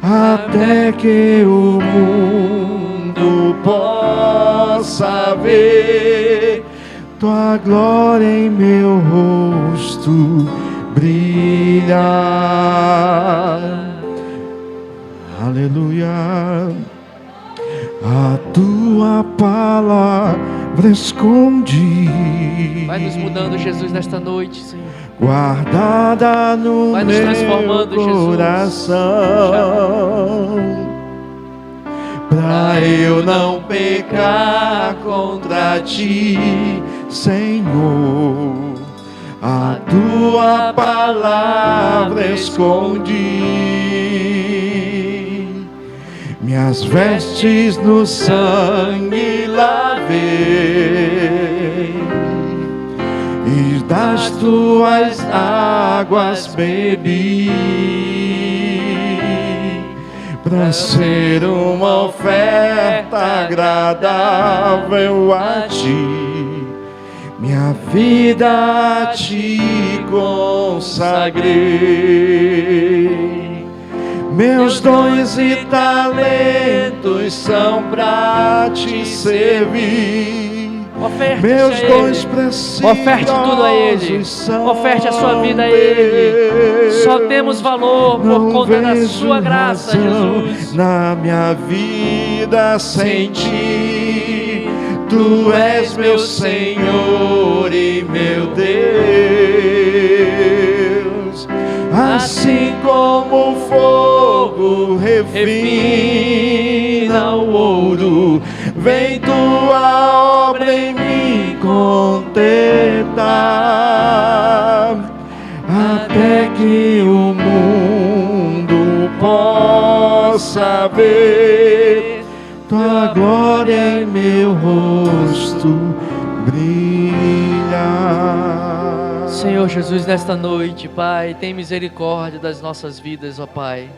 até que o mundo possa ver tua glória em meu rosto brilhar. Aleluia. A tua palavra escondi. Vai nos mudando, Jesus, nesta noite, Senhor. Guardada no Vai nos transformando, meu coração, pra eu não pecar contra ti, Senhor. A tua palavra escondi. Minhas vestes no sangue lavei, e das tuas águas bebi, pra ser uma oferta agradável a ti. Minha vida a ti consagrei. Meus dons e talentos são pra te servir. Oferte Meus a dons Ele. preciosos Oferte tudo a Ele. são Oferte a sua vida a Ele. Só temos valor por Não conta da vejo sua graça, razão Jesus. na minha vida sem ti. Tu és meu Senhor e meu Deus. Assim como o fogo refina o ouro, vem tua obra em mim completar, até que o mundo possa ver tua glória em meu rosto brilhar. Senhor Jesus, nesta noite, Pai, tem misericórdia das nossas vidas, ó Pai.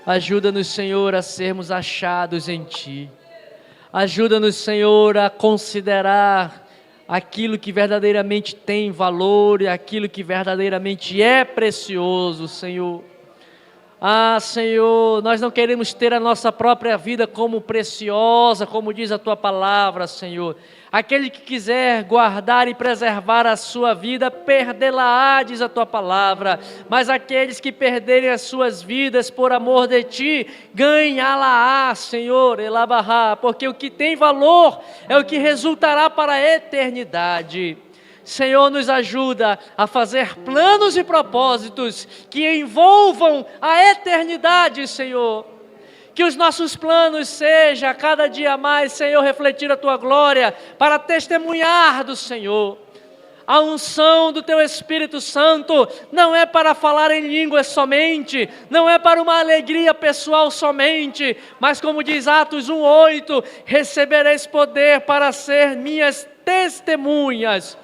Ajuda-nos, Senhor, a sermos achados em Ti. Ajuda-nos, Senhor, a considerar aquilo que verdadeiramente tem valor e aquilo que verdadeiramente é precioso, Senhor. Ah, Senhor, nós não queremos ter a nossa própria vida como preciosa, como diz a Tua palavra, Senhor. Aquele que quiser guardar e preservar a sua vida, perdê-la-á, diz a Tua palavra. Mas aqueles que perderem as suas vidas por amor de Ti, ganhá-la-á, Senhor, elabará. Porque o que tem valor é o que resultará para a eternidade. Senhor, nos ajuda a fazer planos e propósitos que envolvam a eternidade, Senhor. Que os nossos planos sejam a cada dia mais, Senhor, refletir a Tua glória para testemunhar do Senhor. A unção do Teu Espírito Santo não é para falar em línguas somente, não é para uma alegria pessoal somente, mas como diz Atos 1:8, recebereis poder para ser minhas testemunhas.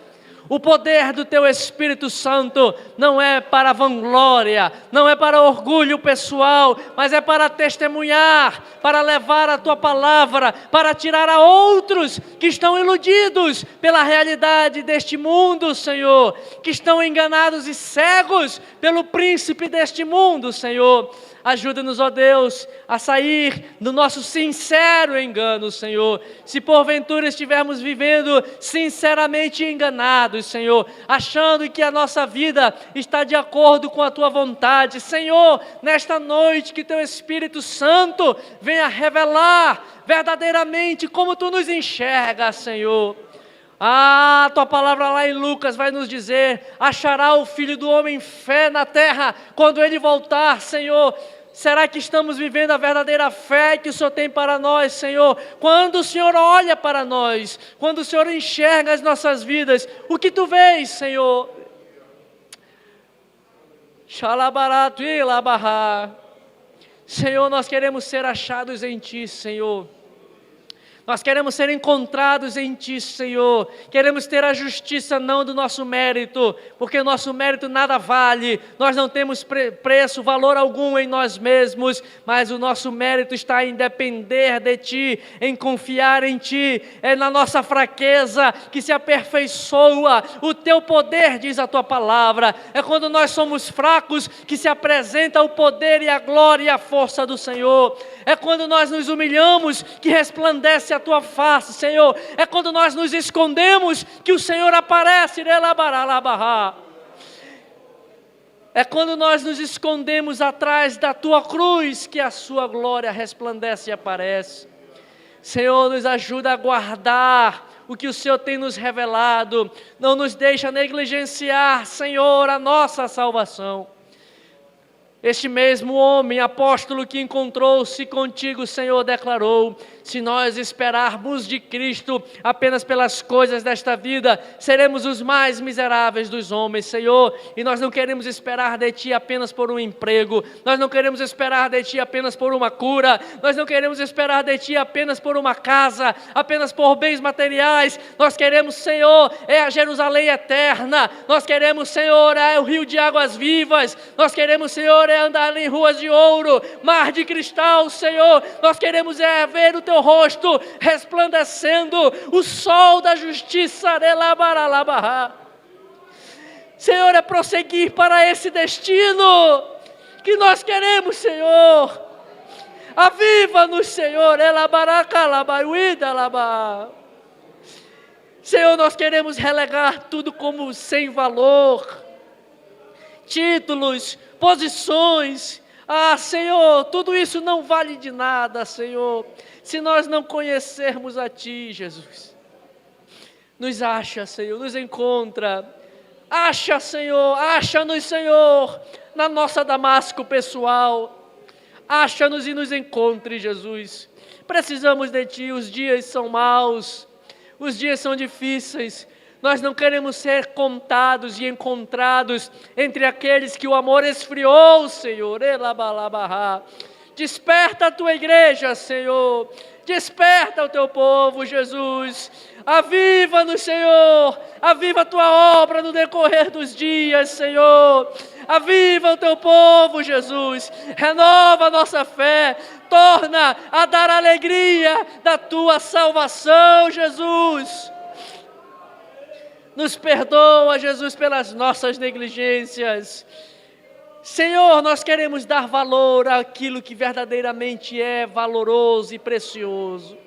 O poder do Teu Espírito Santo não é para vanglória, não é para orgulho pessoal, mas é para testemunhar, para levar a Tua palavra, para tirar a outros que estão iludidos pela realidade deste mundo, Senhor, que estão enganados e cegos pelo príncipe deste mundo, Senhor. Ajuda-nos, ó Deus, a sair do nosso sincero engano, Senhor. Se porventura estivermos vivendo sinceramente enganados, Senhor, achando que a nossa vida está de acordo com a Tua vontade, Senhor, nesta noite que Teu Espírito Santo venha revelar verdadeiramente como Tu nos enxergas, Senhor. Ah, Tua palavra lá em Lucas vai nos dizer: achará o Filho do Homem fé na terra quando Ele voltar, Senhor. Será que estamos vivendo a verdadeira fé que o Senhor tem para nós, Senhor? Quando o Senhor olha para nós, quando o Senhor enxerga as nossas vidas, o que Tu vês, Senhor? Xalabaratu ilabará. Senhor, nós queremos ser achados em Ti, Senhor. Nós queremos ser encontrados em Ti, Senhor. Queremos ter a justiça não do nosso mérito, porque o nosso mérito nada vale. Nós não temos preço, valor algum em nós mesmos, mas o nosso mérito está em depender de Ti, em confiar em Ti. É na nossa fraqueza que se aperfeiçoa o Teu poder, diz a Tua palavra. É quando nós somos fracos que se apresenta o poder e a glória e a força do Senhor. É quando nós nos humilhamos que resplandece a Tua face, Senhor. É quando nós nos escondemos que o Senhor aparece. É quando nós nos escondemos atrás da Tua cruz que a Sua glória resplandece e aparece. Senhor, nos ajuda a guardar o que o Senhor tem nos revelado. Não nos deixa negligenciar, Senhor, a nossa salvação. Este mesmo homem, apóstolo que encontrou-se contigo, Senhor, declarou: se nós esperarmos de Cristo apenas pelas coisas desta vida, seremos os mais miseráveis dos homens, Senhor. E nós não queremos esperar de Ti apenas por um emprego, nós não queremos esperar de Ti apenas por uma cura, nós não queremos esperar de Ti apenas por uma casa, apenas por bens materiais. Nós queremos, Senhor, a Jerusalém eterna. Nós queremos, Senhor, o rio de águas vivas. Nós queremos, Senhor, andar em ruas de ouro, mar de cristal, Senhor. Nós queremos ver o Teu rosto resplandecendo, o sol da justiça. Senhor, é prosseguir para esse destino que nós queremos, Senhor. Aviva-nos, Senhor. Senhor, nós queremos relegar tudo como sem valor. Títulos, posições, Senhor, tudo isso não vale de nada, Senhor, se nós não conhecermos a Ti, Jesus. Nos acha, Senhor, nos encontra, acha, Senhor, acha-nos, Senhor, na nossa Damasco pessoal, acha-nos e nos encontre, Jesus. Precisamos de Ti, os dias são maus, os dias são difíceis. Nós não queremos ser contados e encontrados entre aqueles que o amor esfriou, Senhor. Desperta a Tua igreja, Senhor. Desperta o Teu povo, Jesus. Aviva-nos, Senhor. Aviva a Tua obra no decorrer dos dias, Senhor. Aviva o Teu povo, Jesus. Renova a nossa fé. Torna a dar alegria da Tua salvação, Jesus. Nos perdoa, Jesus, pelas nossas negligências. Senhor, nós queremos dar valor àquilo que verdadeiramente é valoroso e precioso.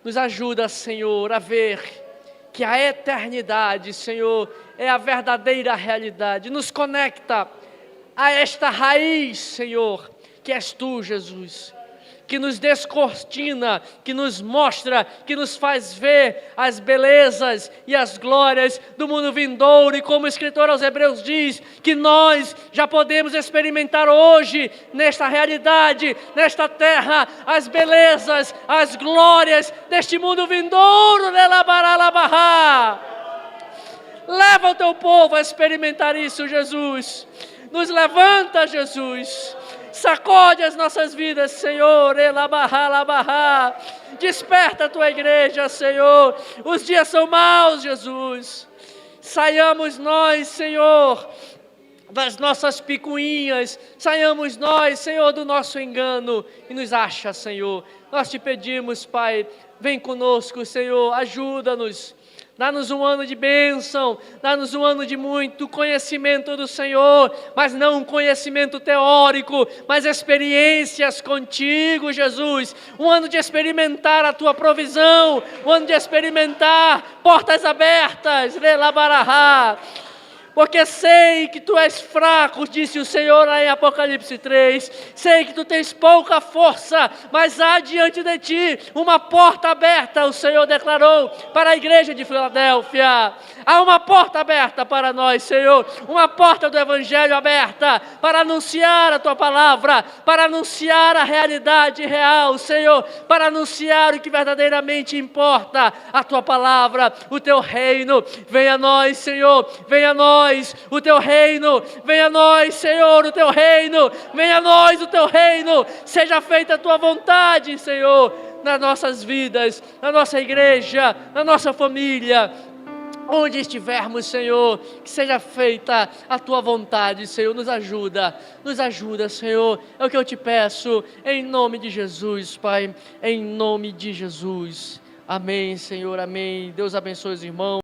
Nos ajuda, Senhor, a ver que a eternidade, Senhor, é a verdadeira realidade. Nos conecta a esta raiz, Senhor, que és Tu, Jesus. Que nos descortina, que nos mostra, que nos faz ver as belezas e as glórias do mundo vindouro. E como o escritor aos Hebreus diz, que nós já podemos experimentar hoje, nesta realidade, nesta terra, as belezas, as glórias deste mundo vindouro. Leva o Teu povo a experimentar isso, Jesus. Nos levanta, Jesus. Sacode as nossas vidas, Senhor. Desperta a Tua igreja, Senhor. Os dias são maus, Jesus. Saiamos nós, Senhor, das nossas picuinhas. Saiamos nós, Senhor, do nosso engano. E nos acha, Senhor. Nós Te pedimos, Pai, vem conosco, Senhor. Ajuda-nos. Dá-nos um ano de bênção, dá-nos um ano de muito conhecimento do Senhor, mas não um conhecimento teórico, mas experiências contigo, Jesus. Um ano de experimentar a Tua provisão, um ano de experimentar portas abertas, porque sei que tu és fraco, disse o Senhor lá em Apocalipse 3, sei que tu tens pouca força, mas há diante de ti uma porta aberta, o Senhor declarou para a igreja de Filadélfia. Há uma porta aberta para nós, Senhor, uma porta do Evangelho aberta, para anunciar a Tua palavra, para anunciar a realidade real, Senhor, para anunciar o que verdadeiramente importa, a Tua palavra, o Teu reino. Venha a nós, Senhor, venha a nós, o Teu reino, venha a nós, Senhor, o Teu reino, venha a nós, o Teu reino, seja feita a Tua vontade, Senhor, nas nossas vidas, na nossa igreja, na nossa família, onde estivermos, Senhor, que seja feita a Tua vontade, Senhor, nos ajuda, Senhor, é o que eu te peço, em nome de Jesus, Pai, em nome de Jesus, amém, Senhor, amém. Deus abençoe os irmãos.